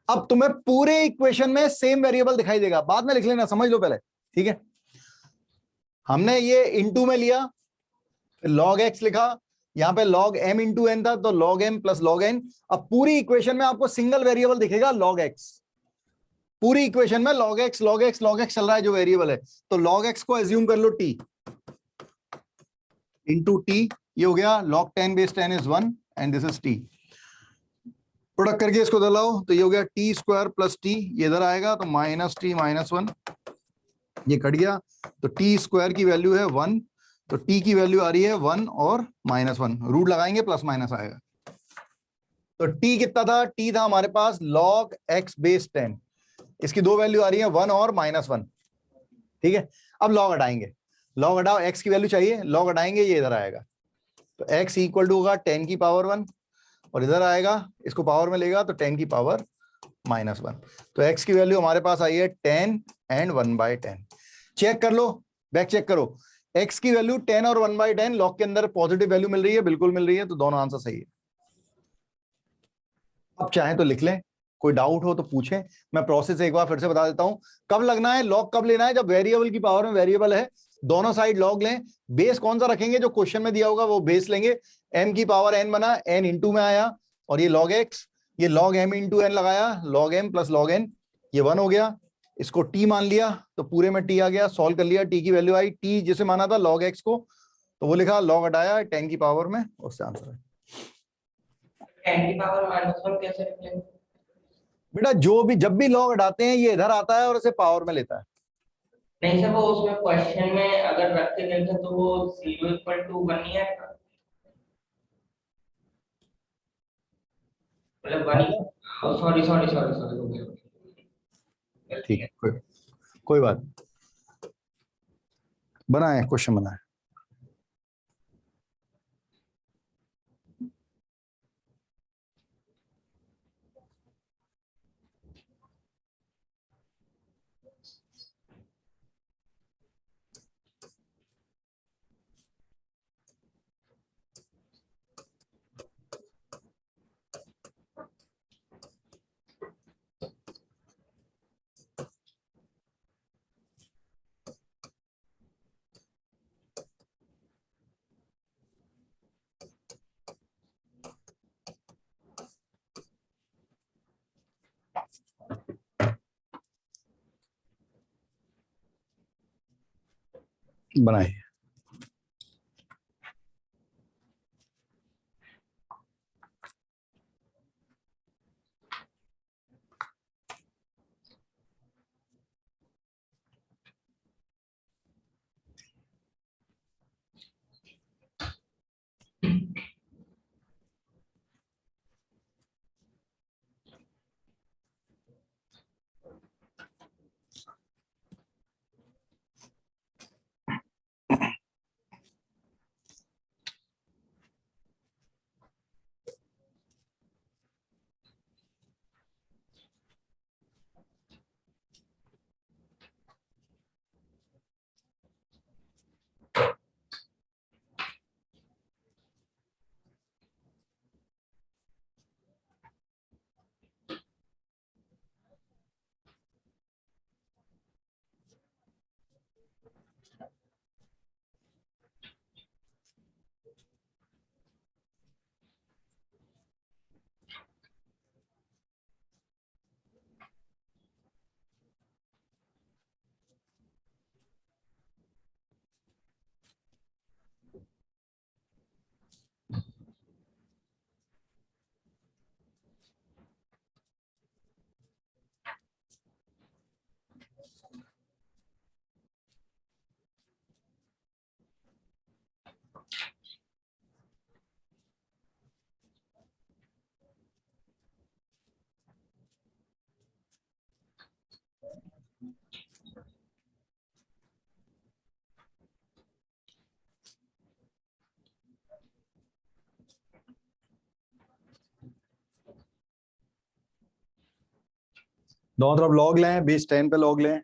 अब तुम्हें पूरे इक्वेशन में सेम वेरिएबल दिखाई देगा, बाद में लिख लेना, समझ लो पहले। ठीक है, हमने ये इंटू में लिया, log x लिखा, यहां पे log m इंटू n था, तो log m plus log n। अब पूरी इक्वेशन में आपको सिंगल वेरिएबल दिखेगा log x, पूरी इक्वेशन में log x log x log x चल रहा है जो वेरिएबल है, तो log x को एज्यूम कर लो t इंटू टी, ये हो गया log 10 base 10 is 1 and this is t। Product करके इसको दलाओ तो ये हो गया टी स्क्वायर प्लस टी, ये इधर आएगा तो माइनस टी माइनस 1, ये कट गया, तो टी स्क्वायर की वैल्यू है 1, तो टी की वैल्यू आ रही है 1 और -1, रूट लगाएंगे प्लस माइनस आएगा। तो टी कितना था, टी था हमारे पास log x बेस 10, इसकी दो वैल्यू आ रही है 1 और -1। ठीक है, अब log हटाएंगे, log हटाओ, x की वैल्यू चाहिए, log हटाएंगे, ये इधर आएगा, तो x इक्वल टू होगा 10 की पावर 1, और इधर आएगा, इसको पावर में लेगा तो 10 की पावर -1, तो x की वैल्यू हमारे पास आई है 10 एंड 1/10। चेक कर लो, बैक चेक करो, x की वैल्यू 10 और 1/10, लॉग के अंदर पॉजिटिव वैल्यू मिल रही है, बिल्कुल मिल रही है, तो दोनों आंसर सही है। अब चाहे तो लिख लें, कोई डाउट हो तो पूछें, मैं प्रोसेस एक बार फिर से बता देता हूं। कब लगना है लॉग, कब लेना है, जब वेरिएबल की पावर में वेरिएबल है, दोनों साइड लॉग लें, बेस कौन सा रखेंगे, जो क्वेश्चन में दिया होगा वो बेस लेंगे, m की पावर n बना, n इंटू में आया, और ये log x, ये log m इंटू n लगाया, log m plus log n, ये 1 हो गया, इसको t मान लिया तो पूरे में t आ गया, सॉल्व कर लिया, t की वैल्यू आई, t जिसे माना था log x को, तो वो लिखा, log हटाया 10 की पावर में, उससे आंसर है। 10 की पावर -1 कैसे लिखेंगे? बेटा जो भी, जब भी log हटाते हैं ये इधर आता है और इसे पावर में लेता है। नहीं सर, वो उसमें क्वेश्चन में अगर रख के देखें तो वो 0 इक्वल टू 1 नहीं आएगा, मतलब 1। सॉरी सॉरी सॉरी सॉरी, हो गया। ठीक है, कोई बात, बनाए क्वेश्चन बनाए। बनाइए। दोनों तरफ लॉग लें, बेस 10 पे लॉग लें,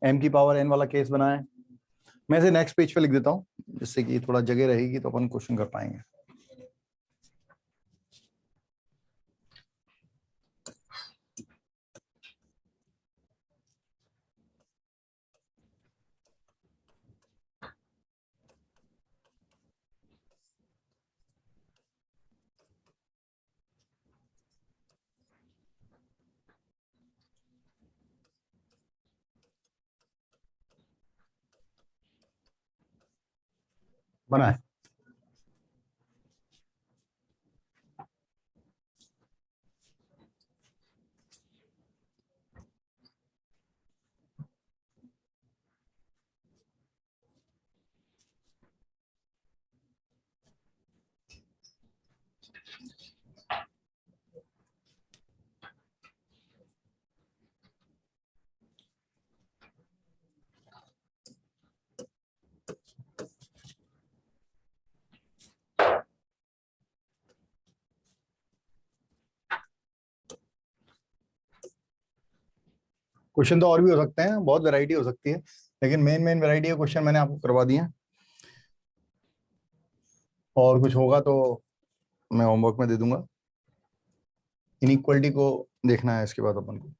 m की पावर n वाला केस बनाएं। मैं इसे नेक्स्ट पेज पे लिख देता हूँ जिससे कि थोड़ा जगह रहेगी तो अपन क्वेश्चन कर पाएंगे। बनाए। क्वेश्चन तो और भी हो सकते हैं, बहुत वैरायटी हो सकती है, लेकिन मेन वैरायटी का क्वेश्चन मैंने आपको करवा दिया। और कुछ होगा तो मैं होमवर्क में दे दूंगा। इनइक्वालिटी को देखना है इसके बाद अपन को।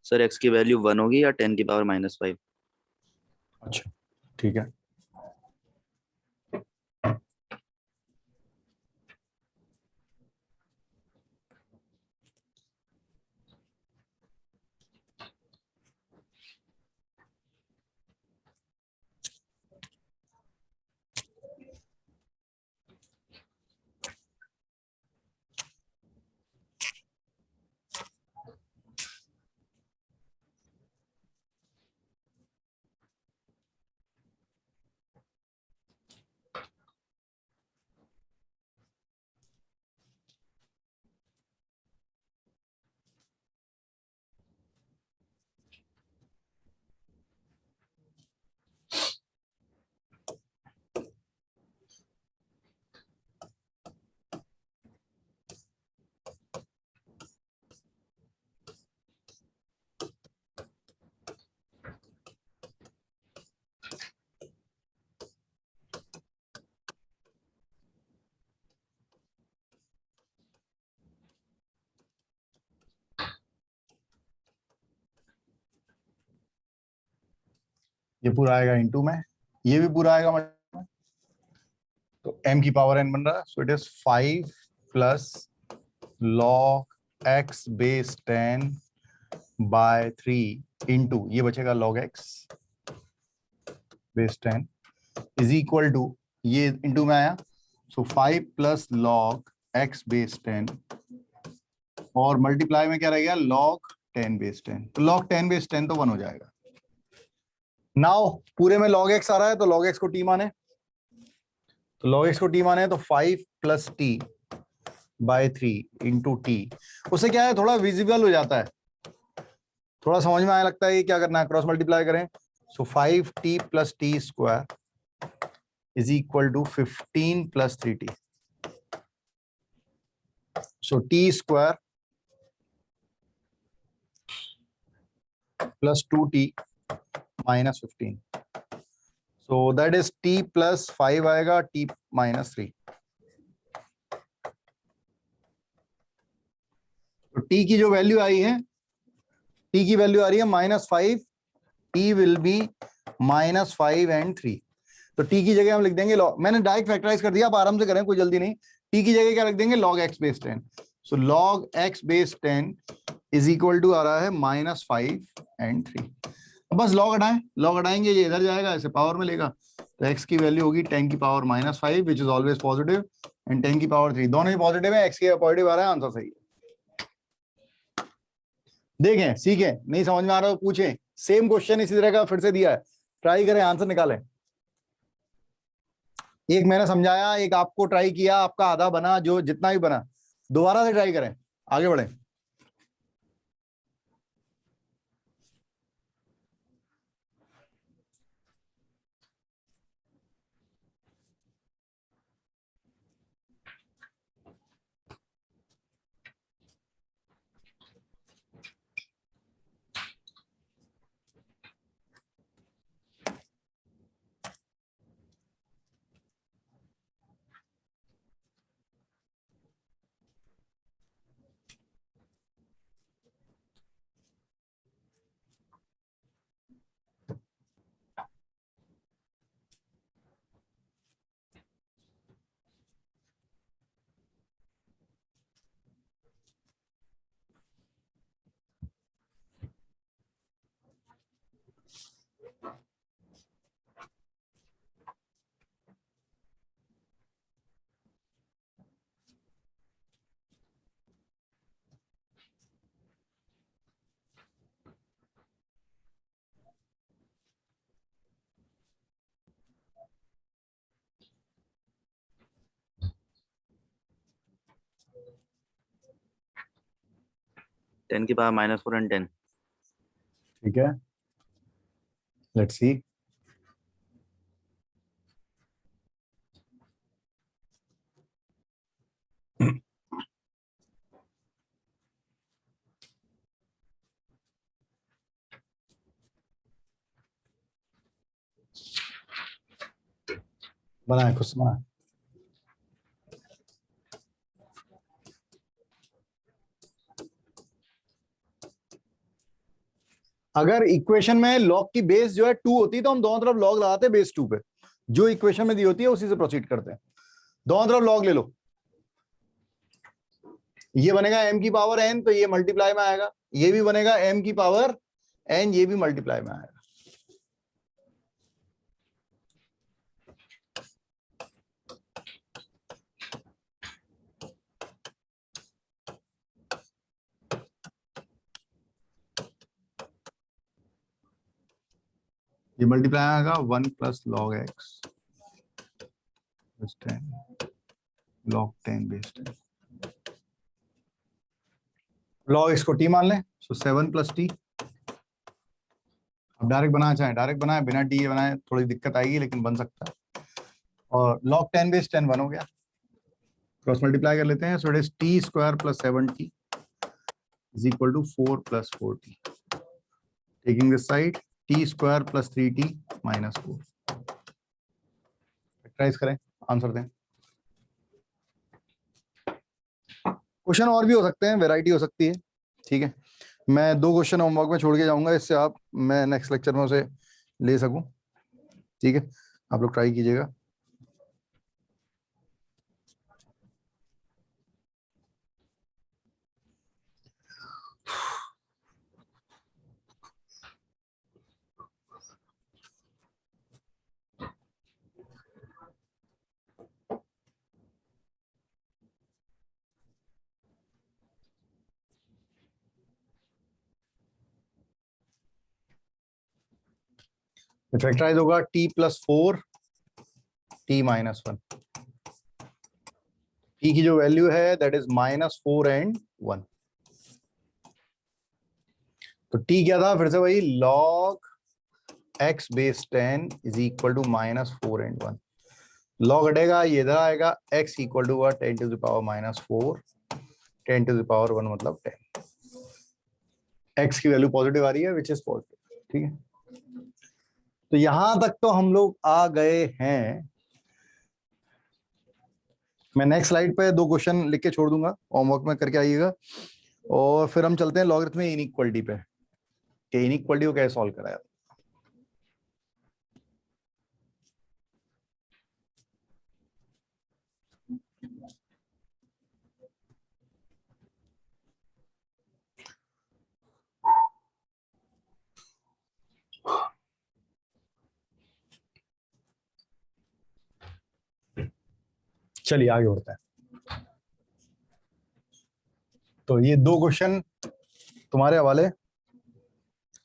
सर x की वैल्यू 1 होगी या 10 की पावर -5? अच्छा ठीक है। ये पूरा आएगा इनटू में, ये भी पूरा आएगा मल्टीप्लाई में। तो m की पावर n बन रहा है, so it is 5 plus log x base 10 by 3 into ये बचेगा log x base 10 is equal to, ये इंटू में आया, so 5 plus log x base 10 और मल्टीप्लाई में क्या रह गया, log 10 बेस 10। तो log 10 बेस 10 तो 1 हो जाएगा। नाउ पूरे में log x आ रहा है तो log x को t माने, तो log x को t माने तो 5 plus t by 3 into t. उससे क्या है, थोड़ा विजिबल हो जाता है, थोड़ा समझ में आने लगता है ये क्या करना है, क्रॉस मल्टीप्लाई करें। So 5t plus t square is equal to 15 plus 3t। So t square plus 2t minus 15, so that is t plus 5 आएगा, t माइनस 3। तो t की जो वैल्यू आई है, t की वैल्यू आ रही है -5, t विल बी -5 एंड 3। तो t की जगह हम लिख देंगे मैंने डायरेक्ट फैक्टराइज कर दिया, आप आराम से करें, कोई जल्दी नहीं। t की जगह क्या लिख देंगे, log x बेस 10। सो log x base 10 is equal to आ रहा है -5 एंड 3। बस लॉग हटाएं, लॉग हटाएंगे ये इधर जाएगा, ऐसे पावर में लेगा, तो x की वैल्यू होगी 10 की power -5 which is always positive, and 10 की पावर 3, दोनों ही पॉजिटिव है, x की पॉजिटिव आ रहा है, आंसर सही है। देखें, सीखें, नहीं समझ में आ रहा तो पूछें, सेम क्वेश्चन इसी तरह का फिर से दिया है, ट्राई करें, आंसर निकालें। एक मैंने समझाया, एक आपको ट्राई किया, आपका आधा बना, जो जितना भी बना, दोबारा से ट्राई करें, आगे बढ़ें। 10 की पावर -4 and 10. ठीक है, लेट्स सी। बनाए, खुद से बनाए। अगर इक्वेशन में लॉग की बेस जो है 2 होती तो हम दोनों तरफ लॉग लगाते बेस 2 पे। जो इक्वेशन में दी होती है उसी से प्रोसीड करते हैं। दोनों तरफ लॉग ले लो। ये बनेगा m की पावर n, तो ये मल्टीप्लाई में आएगा। ये भी बनेगा m की पावर n, ये भी मल्टीप्लाई में आएगा। ये मल्टीप्लाई आएगा 1 plus log x plus 10 log 10 base 10। log x को t मान लें, सो 7 प्लस टी। अब डायरेक्ट बनाना चाहें डायरेक्ट बनाए, बिना टी ये बनाए थोड़ी दिक्कत आएगी, लेकिन बन सकता है। और log 10 बेस 10 1 हो गया, क्रॉस मल्टीप्लाई कर लेते हैं। So it is t square plus 7t is equal to 4 plus 4t। Taking this side t square plus 3t minus 4। Factorise करें, आंसर दें। क्वेश्चन और भी हो सकते हैं, वैरायटी हो सकती है। ठीक है, मैं 2 क्वेश्चन होमवर्क में छोड़ के जाऊंगा, इससे आप मैं नेक्स्ट लेक्चर में उसे ले सकूं। ठीक है, आप लोग ट्राई कीजिएगा। फैक्टराइज होगा t plus 4 t minus 1। t की जो वैल्यू है दैट इज -4 and 1। तो t क्या था फिर से वही log x base 10 is equal to -4 and 1। log हटेगा, ये इधर आएगा, x equal to 10 to the power -4, 10 to the power 1 मतलब 10। x की वैल्यू पॉजिटिव आ रही है, विच इज पॉजिटिव। ठीक है, तो यहां तक तो हम लोग आ गए हैं। मैं नेक्स्ट स्लाइड पे 2 क्वेश्चन लिख के छोड़ दूंगा, होमवर्क में करके आइएगा। और फिर हम चलते हैं लॉगरिथम में इनइक्वालिटी पे, कि इनइक्वालिटी को कैसे सॉल्व कराया। चलिए आगे बढ़ते हैं। तो ये 2 क्वेश्चन तुम्हारे हवाले,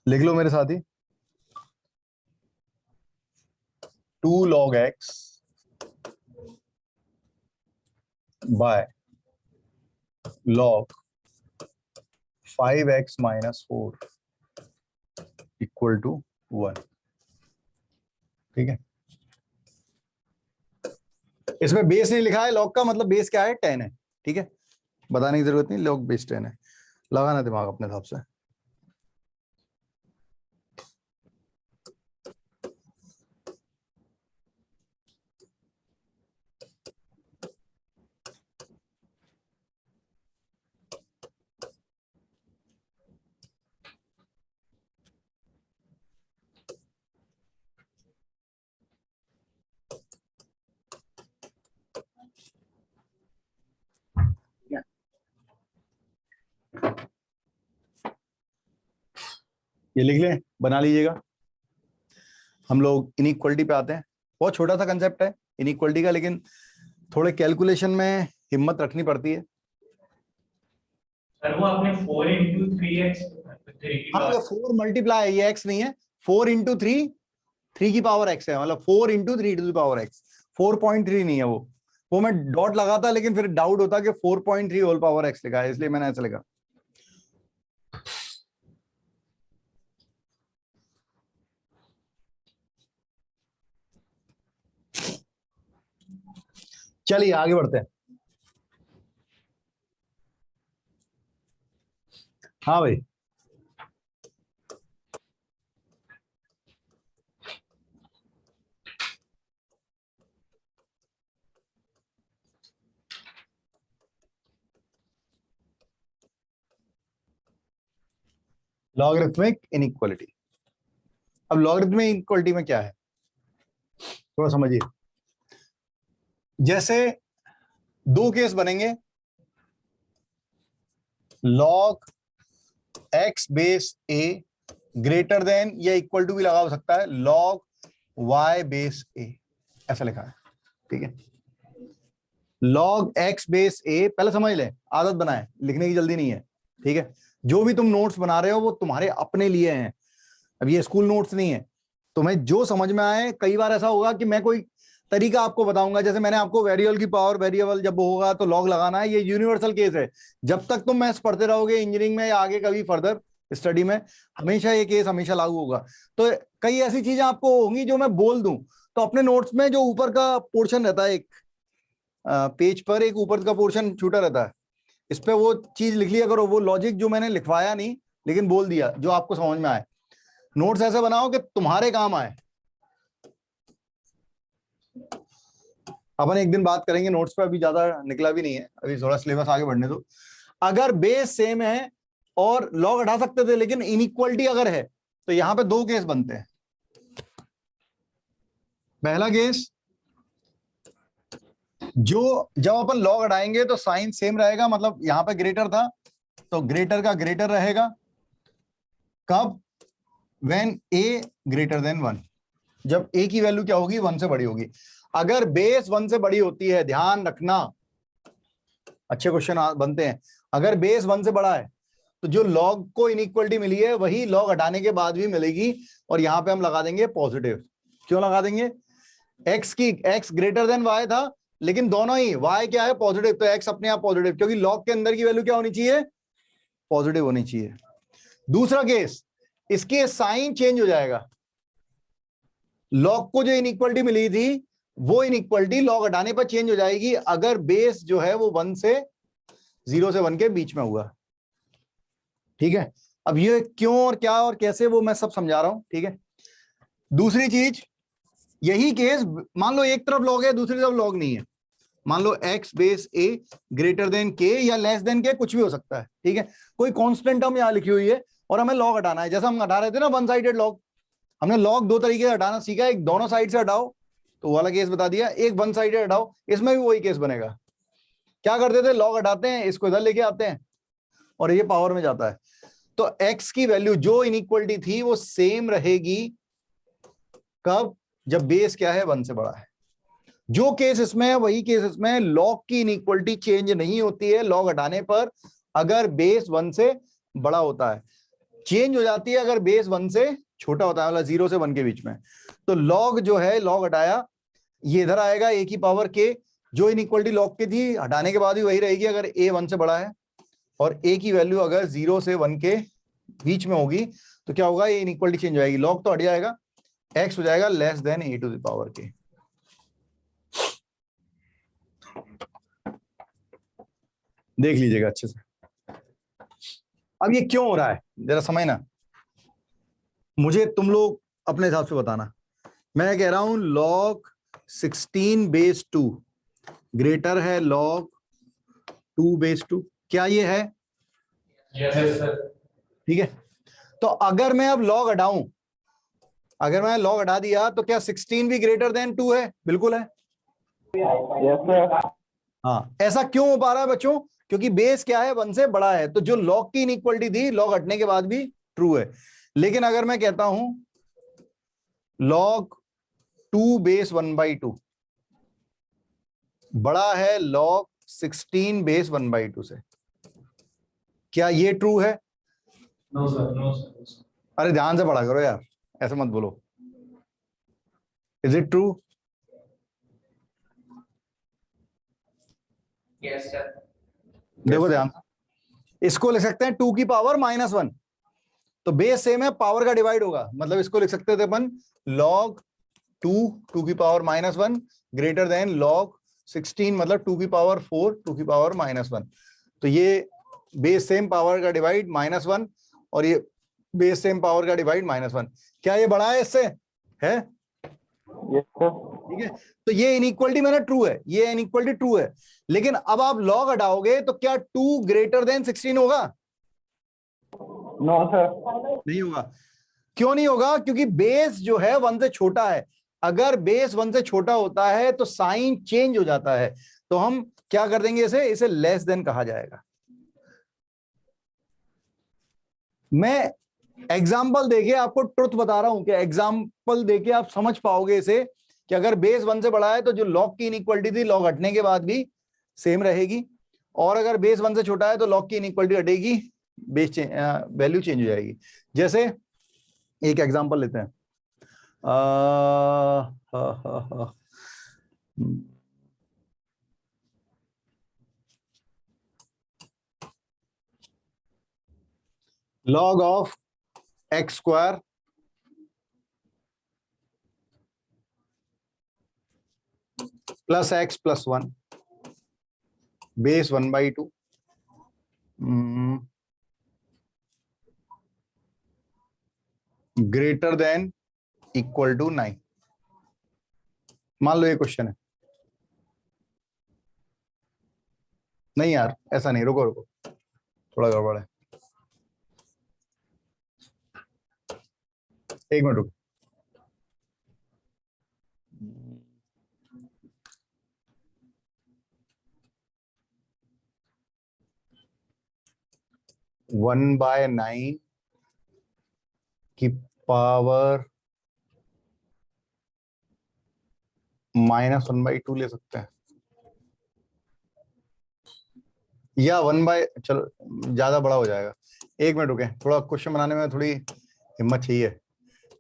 लिख लो मेरे साथ ही। 2 log x by log 5x minus 4 equal to 1। ठीक है, इसमें बेस नहीं लिखा है, log का मतलब बेस क्या है 10 है। ठीक है, बताने की जरूरत नहीं, log बेस 10 है, लगाना दिमाग अपने हिसाब से। ये लिख लें, बना लीजिएगा। हम लोग इनइक्वालिटी पे आते हैं। बहुत छोटा सा कंसेप्ट है इनइक्वालिटी का, लेकिन थोड़े कैलकुलेशन में हिम्मत रखनी पड़ती है। सर वो आपने 4 into 3x 3 की हाँ, पावर 4 मल्टीप्लाई है, ये x नहीं है, 4 इंटू 3 3 की पावर x है, मतलब 4 into 3 to the power x। 4.3 नहीं है वो मैं डॉट लगाता, लेकिन फिर डाउट होता कि 4.3 होल पावर x लिखा है, इसलिए मैंने ऐसा लिखा। चलिए आगे बढ़ते हैं। हाँ भाई, लॉगरिथमिक इनइक्वालिटी। अब लॉगरिथमिक इनइक्वालिटी में क्या है थोड़ा समझिए। जैसे दो केस बनेंगे, लॉग एक्स बेस ए ग्रेटर देन या इक्वल टू भी लगा हो सकता है लॉग वाई बेस ए, ऐसा लिखा है, ठीक है। लॉग एक्स बेस ए, पहले समझ ले, आदत बनाए, लिखने की जल्दी नहीं है, ठीक है। जो भी तुम नोट्स बना रहे हो वो तुम्हारे अपने लिए हैं, अब ये स्कूल नोट्स नहीं है। तुम्हें जो समझ में आए, कई बार ऐसा होगा कि मैं कोई तरीका आपको बताऊंगा, जैसे मैंने आपको वेरिएबल की पावर, वेरिएबल जब होगा तो लॉग लगाना है, ये यूनिवर्सल केस है। जब तक तुम मैथ्स पढ़ते रहोगे इंजीनियरिंग में या आगे कभी फर्दर स्टडी में, हमेशा ये केस हमेशा लागू होगा। तो कई ऐसी चीजें आपको होंगी जो मैं बोल दूं, तो अपने नोट्स में जो ऊपर का पोर्शन रहता है, एक पेज पर एक ऊपर का पोर्शन छूटा रहता है, इस पे वो चीज लिख लिया करो, वो लॉजिक जो मैंने लिखवाया नहीं लेकिन बोल दिया, जो आपको समझ में आए। नोट्स ऐसे बनाओ कि तुम्हारे काम आए। अपन एक दिन बात करेंगे नोट्स पे, अभी ज्यादा निकला भी नहीं है, अभी थोड़ा सिलेबस आगे बढ़ने दो। अगर बेस सेम है और लॉग हटा सकते थे, लेकिन इनइक्वालिटी अगर है, तो यहां पे दो केस बनते हैं। पहला केस, जो जब अपन लॉग हटाएंगे तो साइन सेम रहेगा, मतलब यहां पे ग्रेटर था तो ग्रेटर का ग्रेटर रहेगा। कब? व्हेन ए ग्रेटर देन 1, जब ए की वैल्यू क्या होगी, 1 से बड़ी होगी। अगर बेस 1 से बड़ी होती है, ध्यान रखना, अच्छे क्वेश्चन बनते हैं। अगर बेस 1 से बड़ा है तो जो लॉग को इनइक्वालिटी मिली है वही लॉग हटाने के बाद भी मिलेगी, और यहां पे हम लगा देंगे पॉजिटिव। क्यों लगा देंगे? एक्स ग्रेटर देन वाई था, लेकिन दोनों ही, वाई क्या है, पॉजिटिव, तो एक्स अपने आप पॉजिटिव, क्योंकि लॉग के अंदर की वैल्यू क्या होनी चाहिए, पॉजिटिव होनी चाहिए। दूसरा केस, इसके साइन चेंज हो जाएगा। लॉग को जो इनइक्वालिटी मिली थी वो इनइक्वालिटी लॉग हटाने पर चेंज हो जाएगी, अगर बेस जो है वो 1 से 0 से 1 के बीच में हुआ, ठीक है। अब ये क्यों और क्या और कैसे वो मैं सब समझा रहा हूं, ठीक है। दूसरी चीज, यही केस मान लो एक तरफ लॉग है दूसरी तरफ लॉग नहीं है, मान लो एक्स बेस ए ग्रेटर देन के या लेस देन के, कुछ भी हो सकता है, ठीक है। कोई कांस्टेंट टर्म यहां लिखी हुई है और हमें लॉग हटाना है, जैसा हम हटा रहे थे ना वन साइडेड लॉग। हमने लॉग दो तरीके से हटाना सीखा, एक दोनों साइड से हटाओ, तो वो वाला केस बता दिया, एक वन साइडेड हटाओ, इसमें भी वही केस बनेगा। क्या करते थे, लॉग हटाते हैं, इसको इधर लेके आते हैं और ये पावर में जाता है। तो x की वैल्यू जो इनइक्वालिटी थी वो सेम रहेगी, कब? जब बेस क्या है, 1 से बड़ा है। जो केस इसमें है वही केस इसमें है, लॉग की इनइक्वालिटी चेंज नहीं होती है लॉग हटाने पर, अगर बेस 1 से बड़ा होता है। चेंज हो जाती है अगर बेस 1 से छोटा होता है, मतलब 0 से 1 के बीच में। तो लॉग जो है, लॉग हटाया, ये इधर आएगा a की पावर k, जो इनइक्वालिटी लॉग की थी हटाने के बाद भी वही रहेगी अगर a 1 से बड़ा है, और a की वैल्यू अगर 0 से 1 के बीच में होगी तो क्या होगा, ये इनइक्वालिटी चेंज हो जाएगी, लॉग तो हट जाएगा, x हो जाएगा less than a to the power k। देख लीजिएगा अच्छे से। अब ये क्यों हो रहा है जरा समझना, मुझे तुम लोग अपने हिसाब से बताना। मैं कह रहा हूं log 16 बेस 2 ग्रेटर है log 2 बेस 2, क्या ये है? Yes sir. ठीक है। तो अगर मैं अब log हटाऊं, अगर मैं log हटा दिया तो क्या 16 भी ग्रेटर देन 2 है? बिल्कुल है। Yes sir. हाँ, ऐसा क्यों हो पा रहा है बच्चों? क्योंकि बेस क्या है, 1 से बड़ा है, तो जो log की इनइक्वालिटी थी log हटने के बाद भी ट्रू है। लेकिन अगर मैं कहता हूं log 2 बेस 1/2 बड़ा है log 16 बेस 1/2 से, क्या ये ट्रू है? No sir, no sir. अरे ध्यान से पढ़ा करो यार, ऐसे मत बोलो। Is it true? Yes sir. देखो ध्यान से, इसको लिख सकते हैं 2 की पावर -1, तो बेस सेम है, पावर का डिवाइड होगा, मतलब इसको लिख सकते थे अपन log 2 की पावर -1 ग्रेटर देन log 16 मतलब 2 की पावर 4 2 की पावर -1, तो ये बेस सेम पावर का डिवाइड -1 और ये बेस सेम पावर का डिवाइड -1। क्या ये बड़ा है इससे? है? Yes sir. ठीक है, तो ये इनइक्वालिटी मैंने ट्रू है, ये इनइक्वालिटी ट्रू है। लेकिन अब आप लॉग हटाओगे तो क्या 2 ग्रेटर देन 16 होगा? No sir. नहीं होगा। क्यों नहीं होगा? क्योंकि बेस जो है 1 से छोटा है। अगर बेस 1 से छोटा होता है तो साइन चेंज हो जाता है, तो हम क्या कर देंगे, इसे लेस देन कहा जाएगा। मैं एग्जाम्पल देके आपको ट्रुथ बता रहा हूं कि एग्जाम्पल देके आप समझ पाओगे इसे कि अगर बेस 1 से बड़ा है तो जो लॉग की इनइक्वालिटी थी लॉग हटने के बाद भी सेम रहेगी, और अगर बेस 1 से छोटा है तो लॉग की इनइक्वालिटी हटेगी, बेस वैल्यू चेंज हो जाएगी। जैसे एक एग्जांपल लेते हैं, log of x square plus x plus 1 base 1/2 greater than equal to 9। मान लो ये क्वेश्चन है। नहीं यार ऐसा नहीं, रुको रुको, थोड़ा गड़बड़ है, एक मिनट रुको। वन बाय 9 की पावर -1/2 ले सकते हैं, या 1 बाय, चलो ज्यादा बड़ा हो जाएगा। एक मिनट रुके, थोड़ा क्वेश्चन बनाने में थोड़ी हिम्मत चाहिए।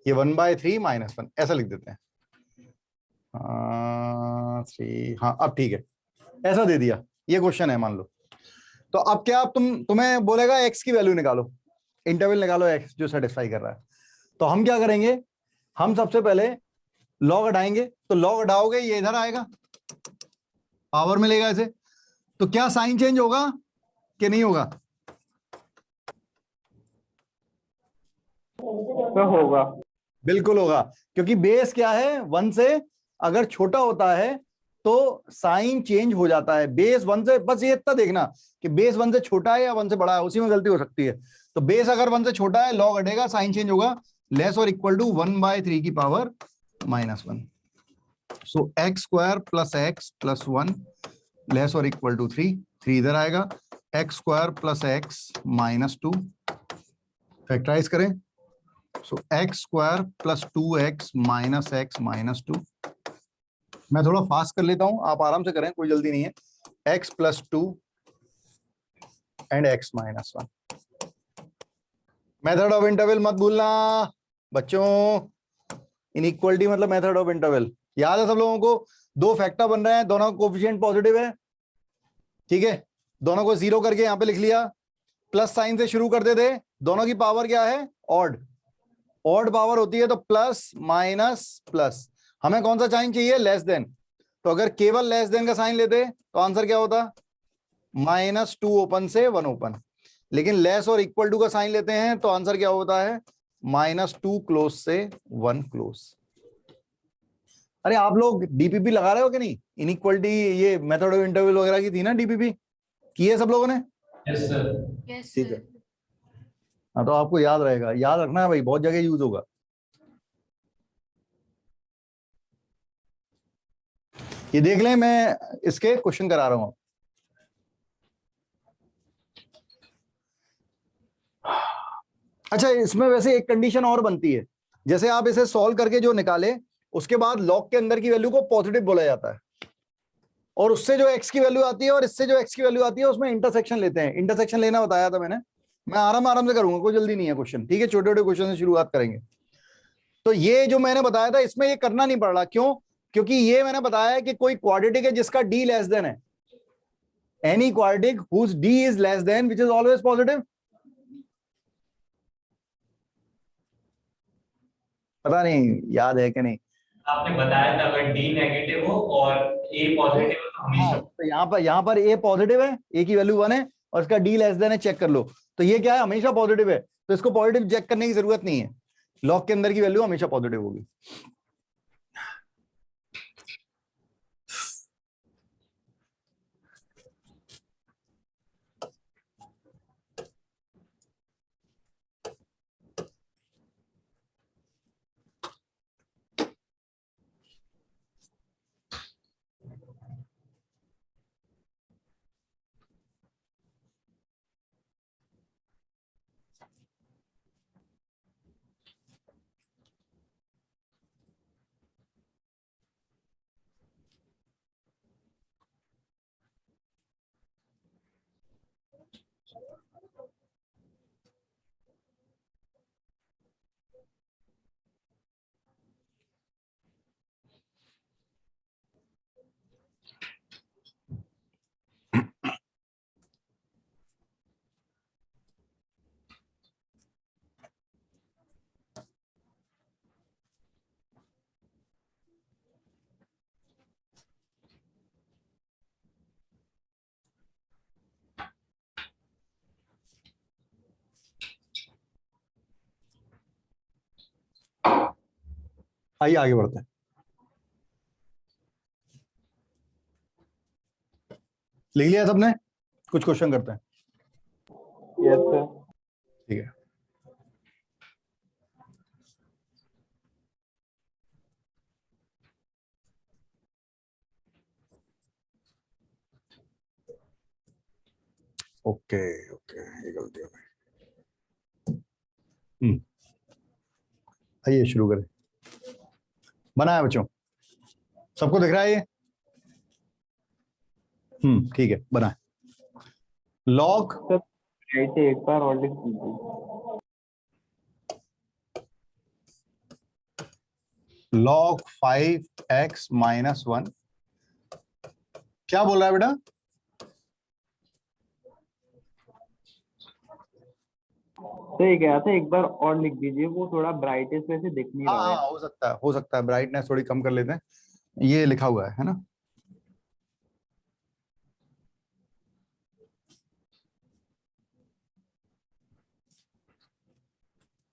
ये 1/3 -1 ऐसा लिख देते हैं। 3, हाँ अब ठीक है, ऐसा दे दिया। ये क्वेश्चन है मान लो। तो अब क्या, अब तुम्हें बोलेगा x की वैल्यू निकालो, इंटरवल निकालो x जो सेटिस्फाई कर रहा है। तो हम क्या करेंगे, हम सबसे पहले लॉग हटाएंगे। तो लॉग हटाओगे ये इधर आएगा, पावर में लेगा इसे, तो क्या साइन चेंज होगा कि नहीं होगा? तो होगा। बिल्कुल होगा, क्योंकि बेस क्या है 1 से अगर छोटा होता है तो साइन चेंज हो जाता है। बेस 1 से, बस ये इतना देखना कि बेस 1 से छोटा है या 1 से बड़ा है, उसी में गलती हो सकती है। तो बेस अगर 1 से छोटा है लॉग हटेगा, साइन चेंज होगा, लेस और इक्वल टू 1/3 की power -1। So x square plus x plus 1 less और इक्वल टू 3 इधर आएगा, x square plus x -2 factorise करें। So x square plus 2x minus x minus 2। मैं थोड़ा फास्ट कर लेता हूं, आप आराम से करें, कोई जल्दी नहीं है। x plus 2 and x minus 1। Method of interval मत भूलना बच्चों, इनइक्वालिटी मतलब मेथड ऑफ इंटरवल। याद है सब लोगों को? दो फैक्टर बन रहे हैं, दोनों का कोएफिशिएंट पॉजिटिव है, ठीक है, दोनों को 0 करके यहां पे लिख लिया, प्लस साइन से शुरू करते थे, दोनों की पावर क्या है? ऑड। ऑड पावर होती है तो प्लस माइनस प्लस। हमें कौन सा साइन चाहिए? Less than. तो अगर केवल लेस देन का साइन लेते तो आंसर क्या होता? -2 ओपन से 1 ओपन। लेकिन लेस और इक्वल टू का साइन लेते हैं तो आंसर क्या होता है? -2 क्लोज से 1 क्लोज। अरे आप लोग डीपीपी लगा रहे हो कि नहीं? इनइक्वालिटी ये मेथड ऑफ इंटरवल वगैरह की थी ना, डीपीपी की है सब लोगों ने? Yes sir. यस ठीक है, सर। हाँ तो आपको याद रहेगा, याद रखना है भाई, बहुत जगह यूज होगा। ये देख लें, मैं इसके क्वेश्चन करा रहा हूं। अच्छा, इसमें वैसे एक कंडीशन और बनती है, जैसे आप इसे सॉल्व करके जो निकाले उसके बाद लॉग के अंदर की वैल्यू को पॉजिटिव बोला जाता है, और उससे जो x की वैल्यू आती है और इससे जो x की वैल्यू आती है उसमें इंटरसेक्शन लेते हैं। इंटरसेक्शन लेना बताया था मैंने, मैं आराम से करूंगा, कोई जल्दी नहीं है क्वेश्चन, ठीक है, छोटे छोटे क्वेश्चन से शुरुआत करेंगे। तो ये जो मैंने बताया था इसमें ये करना नहीं पड़ रहा, क्यों? क्योंकि ये मैंने बताया कि कोई क्वाड्रेटिक है जिसका d लेस देन है, any quadratic whose d is less than which is always positive. पता नहीं याद है कि नहीं? आपने बताया था अगर डी नेगेटिव हो और ए पॉजिटिव हो तो हमेशा हाँ, तो यहाँ पर ए पॉजिटिव है, ए की वैल्यू 1 है और इसका डी लेस देन है, चेक कर लो। तो ये क्या है, हमेशा पॉजिटिव है, तो इसको पॉजिटिव चेक करने की जरूरत नहीं है, लॉग के अंदर की वैल्यू हमेशा पॉजिटिव होगी। आइए आगे बढ़ते हैं। लिख लिया सबने? कुछ क्वेश्चन करते हैं। Yes sir. ठीक है, ओके ओके, ये गलती हो गई। आइए शुरू करें। बना है बच्चों, सबको दिख रहा है ये? ठीक है, बना है। लॉग ऐसे एक बार और लिख दीजिए। log 5x minus 1, क्या बोल रहा है बेटा? सही कहा था, एक बार और लिख दीजिए, वो थोड़ा ब्राइटेस्ट वैसे दिख नहीं रहा है। हाँ, हो सकता है ब्राइटनेस थोड़ी कम कर लेते हैं। ये लिखा हुआ है ना?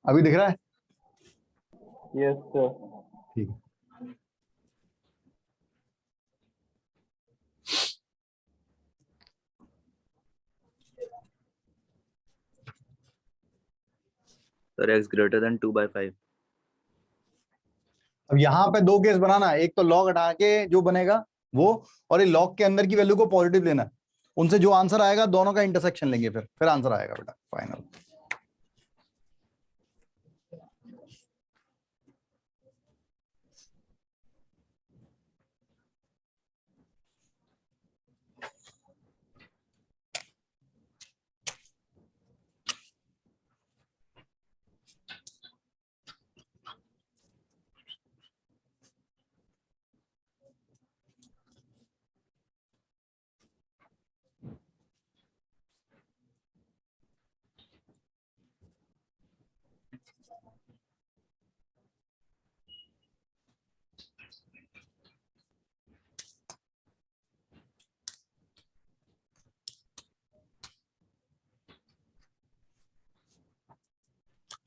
अभी दिख रहा है? Yes sir. ठीक है, सर x ग्रेटर देन 2/5। अब यहाँ पे दो केस बनाना है, एक तो लॉग हटा के जो बनेगा वो, और ये लॉग के अंदर की वैल्यू को पॉजिटिव लेना है। उनसे जो आंसर आएगा दोनों का इंटरसेक्शन लेंगे, फिर आंसर आएगा बेटा फाइनल।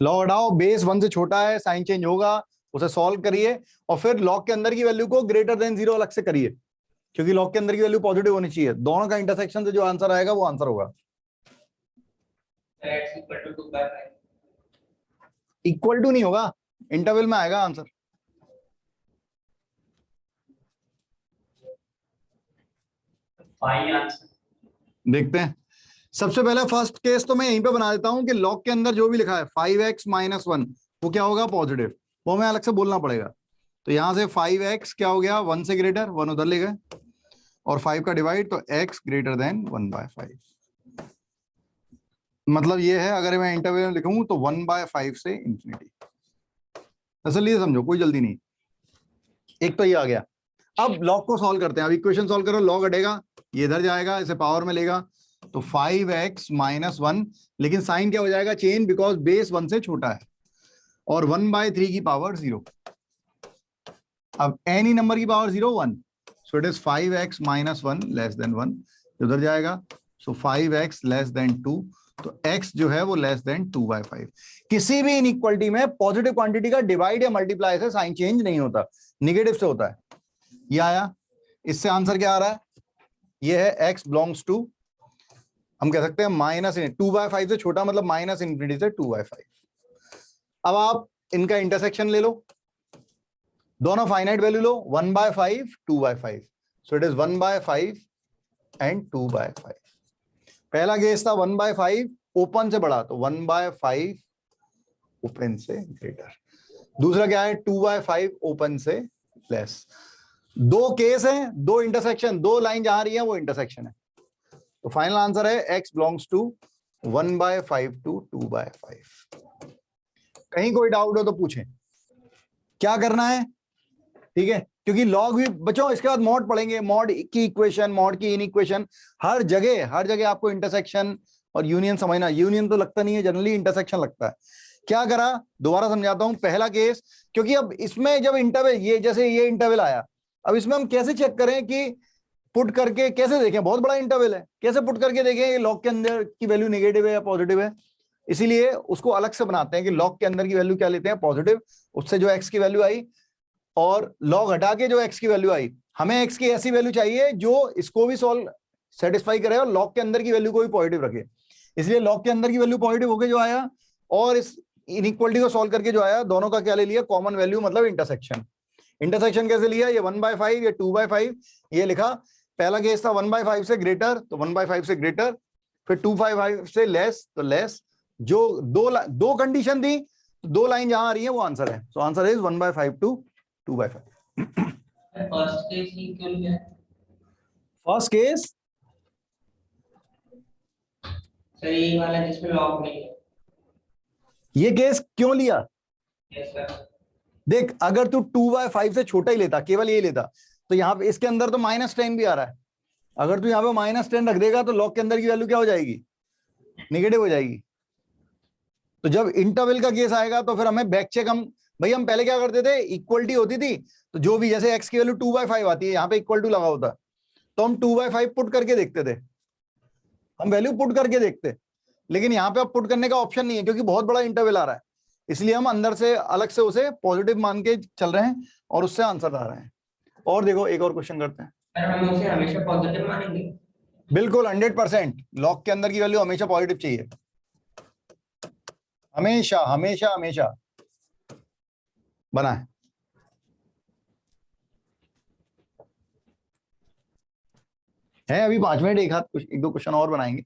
लॉग हटाओ, बेस 1 से छोटा है, साइन चेंज होगा, उसे सॉल्व करिए और फिर लॉग के अंदर की वैल्यू को ग्रेटर देन 0 अलग से करिए, क्योंकि लॉग के अंदर की वैल्यू पॉजिटिव होनी चाहिए। दोनों का इंटरसेक्शन से जो आंसर आएगा वो आंसर होगा। x equal to 2/5। Equal to नहीं होगा, इंटरवल में आएगा आंसर। Five answer. देखते हैं। सबसे पहले फर्स्ट केस तो मैं यहीं पे बना देता हूं कि लॉग के अंदर जो भी लिखा है 5x minus 1 वो क्या होगा, पॉजिटिव। वो हमें अलग से बोलना पड़ेगा। तो यहां से 5x क्या हो गया, 1 से ग्रेटर, 1 उधर ले गए और 5 का डिवाइड, तो x ग्रेटर देन 1/5। मतलब ये है, अगर मैं इंटरवल में लिखूं तो 1/5 से इंफिनिटी। असल ये समझो, कोई जल्दी नहीं। एक तो ये आ गया। अब लॉग को सॉल्व करते हैं। अब इक्वेशन सॉल्व करो, लॉग हटेगा, ये इधर जाएगा, इसे पावर में लेगा, तो 5x minus 1, लेकिन साइन क्या हो जाएगा, चेंज, बिकॉज बेस 1 से छोटा है, और 1/3 की पावर 0। अब एनी नंबर की power 0 1, so it is 5x minus 1 less than 1, उधर जाएगा, सो 5x लेस देन 2, तो x जो है वो लेस देन 2/5। किसी भी इनइक्वालिटी में पॉजिटिव क्वांटिटी का डिवाइड या मल्टीप्लाई से साइन चेंज नहीं होता, निगेटिव से होता है। ये आया, इससे आंसर क्या आ रहा है, ये है x बिलोंग्स टू, हम कह सकते हैं माइनस 2/5 से छोटा, मतलब माइनस इन्फिनिटी से 2/5। अब आप इनका इंटरसेक्शन ले लो, दोनों finite value low, 1/5 2/5, so it is 1/5 and 2/5। पहला केस था 1/5 ओपन से बड़ा, तो 1/5 ओपन से ग्रेटर। दूसरा क्या है, 2/5 ओपन से लेस। दो केस हैं, दो इंटरसेक्शन, दो लाइन जहां रही है वो इंटरसेक्शन है। तो फाइनल आंसर है x बिलोंग्स टू 1/5 टू 2/5। कहीं कोई डाउट हो तो पूछें, क्या करना है, ठीक है, क्योंकि लॉग भी बच्चों इसके बाद मॉड पढ़ेंगे, मॉड की इक्वेशन, मॉड की इन इक्वेशन, हर जगह आपको इंटरसेक्शन और यूनियन समझना। यूनियन तो लगता नहीं है, जनरली इंटरसेक्शन लगता है। क्या करा, दोबारा समझाता हूं। पहला केस, क्योंकि अब इसमें जब इंटरवल, ये जैसे ये इंटरवल आया, अब इसमें हम कैसे चेक करें कि पुट करके कैसे देखें, बहुत बड़ा इंटरवल है, कैसे पुट करके देखें लॉग के अंदर की वैल्यू नेगेटिव है या पॉजिटिव है। इसीलिए उसको अलग से बनाते हैं कि लॉग के अंदर की वैल्यू क्या लेते हैं, पॉजिटिव, उससे जो एक्स की वैल्यू आई, और लॉग हटा के जो एक्स की वैल्यू आई। हमें एक्स की ऐसी वैल्यू चाहिए जो इसको भी सॉल्व सेटिस्फाई करे और लॉग के अंदर की वैल्यू को भी पॉजिटिव रखे। इसलिए लॉग के अंदर की वैल्यू पॉजिटिव होकर जो आया, और इस इनइक्वालिटी को सॉल्व करके जो आया, दोनों का क्या ले लिया, कॉमन वैल्यू, मतलब इंटरसेक्शन। इंटरसेक्शन कैसे लिया, ये 1/5, ये 2/5, ये लिखा। पहला केस था 1/5 से ग्रेटर, तो 1/5 से ग्रेटर, फिर 2/5 से लेस, तो लेस। जो दो कंडीशन थी, दो लाइन जहां आ रही है वो आंसर है। So answer is 1/5 to 2/5। First case ही क्यों लिया? फर्स्ट केस सर ये वाला जिसमें लॉग नहीं है। ये केस क्यों लिया, यस सर। देख, अगर तू 2/5 से छोटा ही लेता, केवल ये लेता, तो यहाँ पे इसके अंदर तो -10 भी आ रहा है। अगर तू यहाँ पे -10 रख देगा तो लॉग के अंदर की वैल्यू क्या हो जाएगी, नेगेटिव हो जाएगी। तो जब इंटरवल का केस आएगा तो फिर हमें बैक चेक, हम भाई हम पहले क्या करते थे, इक्वलिटी होती थी, तो जो भी जैसे x की वैल्यू 2/5 आती है, यहाँ पे इक्वल टू लगा होता, तो हम 2/5 पुट करके देखते थे, हम वैल्यू पुट करके देखते। लेकिन यहाँ पे अब पुट करने का ऑप्शन नहीं है, क्योंकि बहुत बड़ा इंटरवल आ रहा है, इसलिए हम अंदर से अलग से उसे पॉजिटिव मान के चल रहे हैं और उससे आंसर आ रहे हैं। और देखो एक और क्वेश्चन करते हैं। सर हम उसे हमेशा पॉजिटिव मानेंगे? बिल्कुल 100%, लॉग के अंदर की वैल्यू हमेशा पॉजिटिव चाहिए, हमेशा हमेशा हमेशा बना है। अभी 5 मिनट, एक दो क्वेश्चन और बनाएंगे,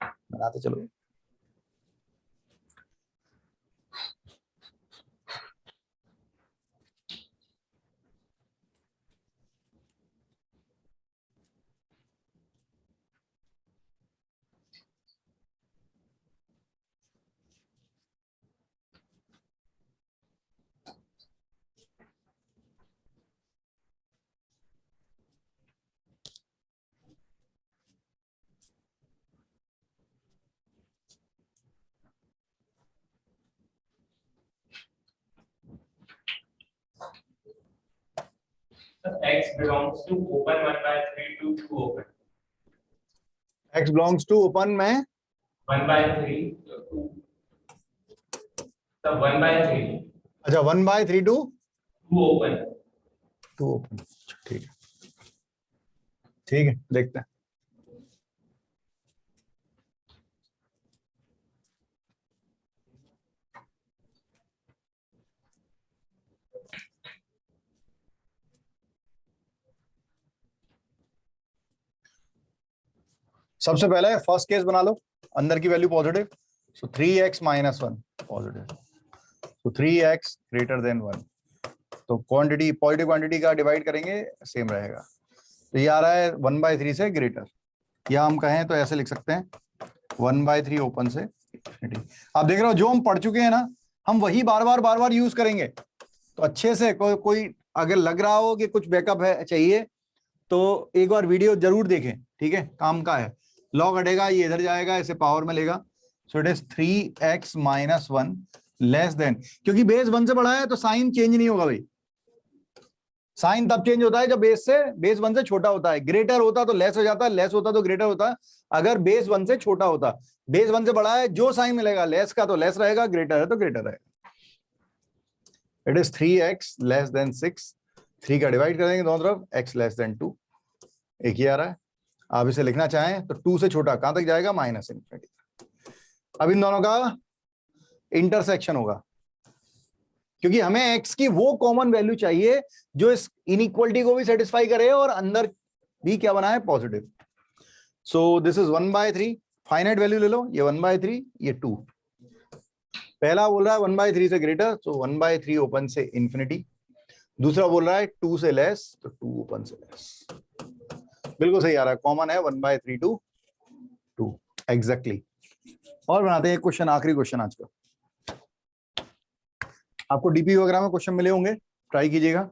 बनाते चलो। X belongs to open 1/3 to 2 open. x belongs to open में 1/3 to 2. The 1/3 अच्छा 1/3 टू 2 open. 2 ओपन, ठीक है, ठीक है, देखते हैं। सबसे पहले फर्स्ट केस बना लो, अंदर की वैल्यू पॉजिटिव, सो 3x - 1 पॉजिटिव, तो 3x ग्रेटर देन 1, तो क्वांटिटी, पॉजिटिव क्वांटिटी का डिवाइड करेंगे, सेम रहेगा। तो ये आ रहा है 1/3 से ग्रेटर, या हम कहें तो ऐसे लिख सकते हैं 1/3 ओपन से इंफिनिटी। आप देख रहे हो जो हम पढ़ चुके हैं ना, हम वही बार बार यूज करेंगे। तो अच्छे से कोई अगर लग रहा हो कि कुछ बैकअप है चाहिए, तो एक बार वीडियो जरूर देखें, ठीक है, काम का है। लॉग हटेगा, ये इधर जाएगा, इसे पावर में लेगा, सो it is 3x - 1 less than, क्योंकि बेस 1 से बड़ा है तो साइन चेंज नहीं होगा भाई, साइन तब चेंज होता है जब बेस 1 से छोटा होता है। ग्रेटर होता तो लेस हो जाता है, लेस होता तो ग्रेटर होता। अगर बेस 1 से छोटा होता, बेस 1 से बड़ा है, जो साइन मिलेगा लेस का तो लेस रहेगा, ग्रेटर है तो ग्रेटर रहेगा। It is 3x less than 6। 3 का डिवाइड कर देंगे दोनों तरफ, x लेस देन 2, एक ही आ रहा है। आप इसे लिखना चाहें तो 2 से छोटा कहां तक जाएगा, माइनस इनफिनिटी। अब इन दोनों का इंटरसेक्शन होगा, क्योंकि हमें x की वो कॉमन वैल्यू चाहिए जो इस इनइक्वलिटी को भी सेटिस्फाई करे और अंदर भी क्या बना है, positive. So this is 1/3। Finite value ले लो, ये 1/3, ये 2। पहला बोल रहा है 1/3 से ग्रेटर, तो 1/3 ओपन से इंफिनिटी। दूसरा बोल रहा है 2 से लेस, तो 2 ओपन से लेस। बिल्कुल सही आ रहा है, कॉमन है 1/3 to 2 एग्जैक्टली। और बनाते हैं एक क्वेश्चन, आखिरी क्वेश्चन आज का। आपको डीपी वगैरह में क्वेश्चन मिले होंगे, ट्राई कीजिएगा।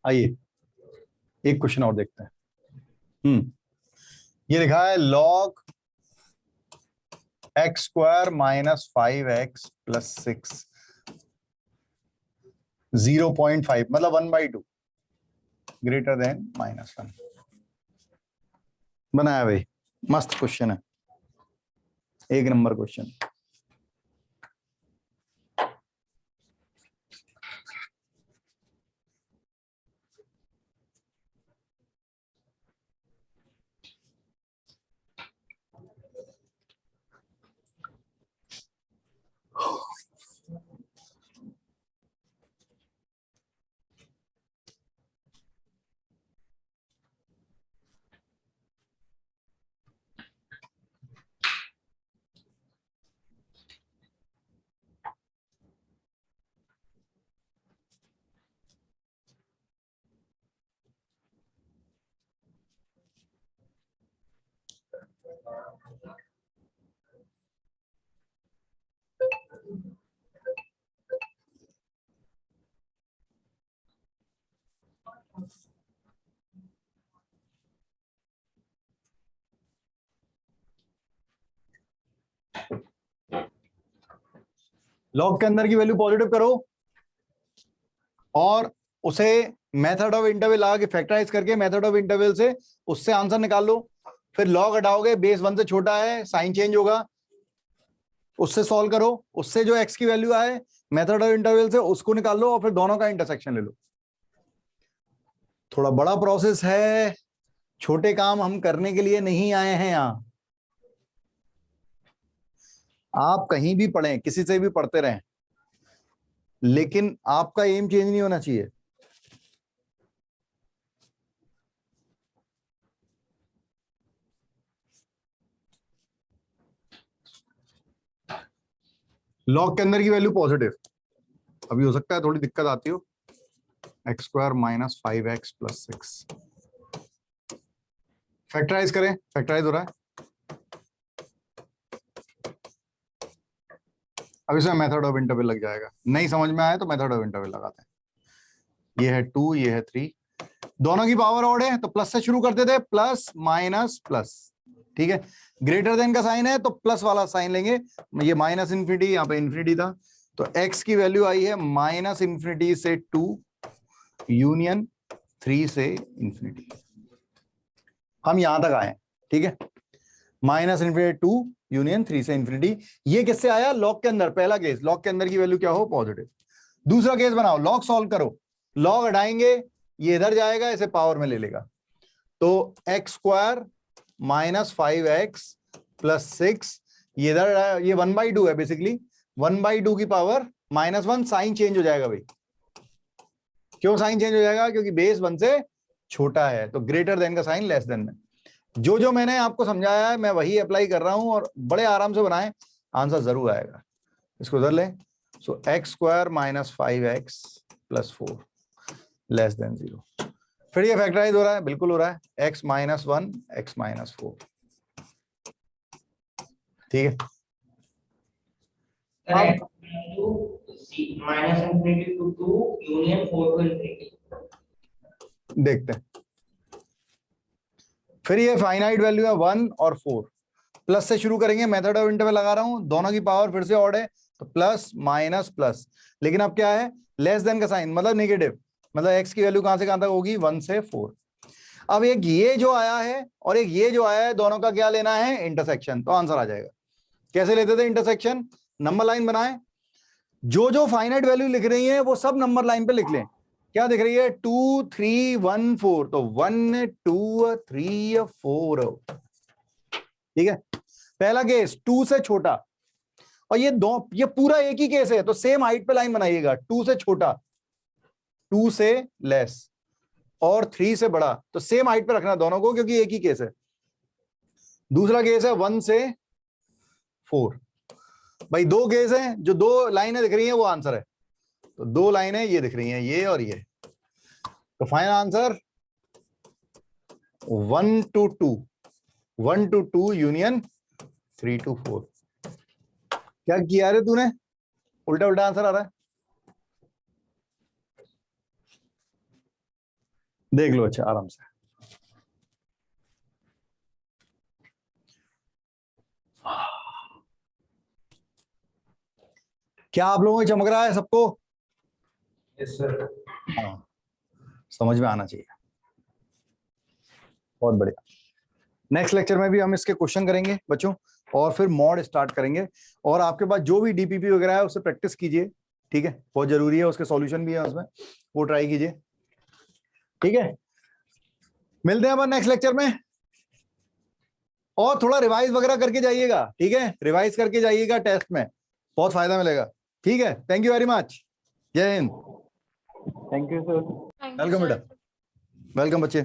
आइए एक क्वेश्चन और देखते हैं। ये लिखा है log x² minus 5x plus 6 0.5 मतलब 1/2 ग्रेटर देन -1। बनाया भाई, मस्त क्वेश्चन है, एक नंबर क्वेश्चन। लॉग के अंदर की वैल्यू पॉजिटिव करो और उसे मेथड ऑफ इंटरवल लगा के फैक्टराइज करके मेथड ऑफ इंटरवल से उससे आंसर निकाल लो। फिर लॉग हटाओगे, बेस 1 से छोटा है, साइन चेंज होगा, उससे सॉल्व करो, उससे जो x की वैल्यू आए मेथड ऑफ इंटरवल से उसको निकाल लो और फिर दोनों का इंटरसेक्शन ले लो। थोड़ा बड़ा प्रोसेस है, छोटे काम हम करने के लिए नहीं आए हैं यहां। आप कहीं भी पढ़ें, किसी से भी पढ़ते रहें, लेकिन आपका एम चेंज नहीं होना चाहिए। लॉग के अंदर की वैल्यू पॉजिटिव, अभी हो सकता है थोड़ी दिक्कत आती हो। x² minus 5x plus 6 factorise करें, फैक्टराइज हो रहा है। अब इसमें मेथड ऑफ इंटरवल लग जाएगा, नहीं समझ में आया तो मेथड ऑफ इंटरवल लगाते हैं। ये है 2, ये है 3, दोनों की पावर ऑड है तो प्लस से शुरू करते थे, प्लस माइनस प्लस, ठीक है। ग्रेटर देन का साइन है तो प्लस वाला साइन लेंगे, ये माइनस इन्फिनिटी, यहाँ पे इन्फिनिटी था, तो x की वैल्यू आई है माइनस इन्फिनिटी से 2 यूनियन 3 से इन्फिनिटी। हम यहां तक आए, ठीक है, माइनस इन्फिनिटी 2 यूनियन 3 से इन्फिनिटी। ये किससे आया, लॉग के अंदर। पहला केस, लॉग के अंदर की वैल्यू क्या हो, पॉजिटिव। दूसरा केस बनाओ, लॉग सॉल्व करो, लॉग हटाएंगे, ये इधर जाएगा, इसे पावर में ले लेगा, तो x² माइनस 5x प्लस 6, ये इधर, ये 1/2 है बेसिकली, 1/2 की पावर -1, साइन चेंज हो जाएगा भाई। क्यों साइन चेंज हो जाएगा, क्योंकि बेस 1 से छोटा है, तो ग्रेटर देन का साइन लेस देन में। जो मैंने आपको समझाया है मैं वही अप्लाई कर रहा हूं, और बड़े आराम से बनाएं, आंसर जरूर आएगा। इसको उधर लें, सो x² minus 5x plus 4 less than 0। फिर ये फैक्टराइज हो रहा है, बिल्कुल हो रहा है, x-1 x-4, ठीक है। Correct. To C minus infinity to 2 union 4 to infinity. देखते हैं। फिर ये फाइनाइट वैल्यू है 1 और 4, प्लस से शुरू करेंगे, मेथड ऑफ इंटरवल लगा रहा हूं, दोनों की पावर फिर से ऑड है तो प्लस माइनस प्लस, लेकिन अब क्या है लेस देन का साइन, मतलब नेगेटिव, मतलब एक्स की वैल्यू कहां से कहां तक होगी 1 से 4। अब एक ये जो आया है और एक ये जो आया है, दोनों का क्या लेना है इंटरसेक्शन, तो आंसर आ जाएगा। कैसे लेते थे इंटरसेक्शन, नंबर लाइन बनाए, जो जो फाइनाइट वैल्यू लिख रही है वो सब नंबर लाइन पे लिख लें। क्या दिख रही है 2 3 1 4, तो 1 2 3 4, ठीक है। पहला केस 2 से छोटा, और ये पूरा एक ही केस है, तो सेम हाइट पे लाइन बनाइएगा, 2 से छोटा, 2 से लेस और 3 से बड़ा, तो सेम हाइट पे रखना दोनों को, क्योंकि एक ही केस है। दूसरा केस है 1 से 4, भाई 2 केस हैं, जो 2 लाइनें दिख रही हैं वो आंसर है, तो 2 लाइनें ये दिख रही हैं, ये और ये, तो final answer 1 to 2, 1 to 2 union 3 to 4। क्या किया रे तूने, उल्टा उल्टा आंसर आ रहा है, देख लो अच्छा आराम से। क्या आप लोगों को चमक रहा है सबको? Yes, sir. हाँ, समझ में आना चाहिए, बहुत बढ़िया। नेक्स्ट लेक्चर में भी हम इसके क्वेश्चन करेंगे बच्चों, और फिर मॉड स्टार्ट करेंगे, और आपके पास जो भी डीपीपी वगैरह है उससे प्रैक्टिस कीजिए, ठीक है, बहुत जरूरी है, उसके सॉल्यूशन भी है उसमें, वो ट्राई कीजिए, ठीक है। मिलते हैं अपन नेक्स्ट लेक्चर में, और थोड़ा रिवाइज वगैरह करके जाइएगा, ठीक है, रिवाइज करके जाइएगा टेस्ट में, बहुत फायदा मिलेगा, ठीक है। थैंक यू वेरी मच, जय Hind. Thank you sir. Thank you, welcome sir. बेटा, वेलकम बच्चे।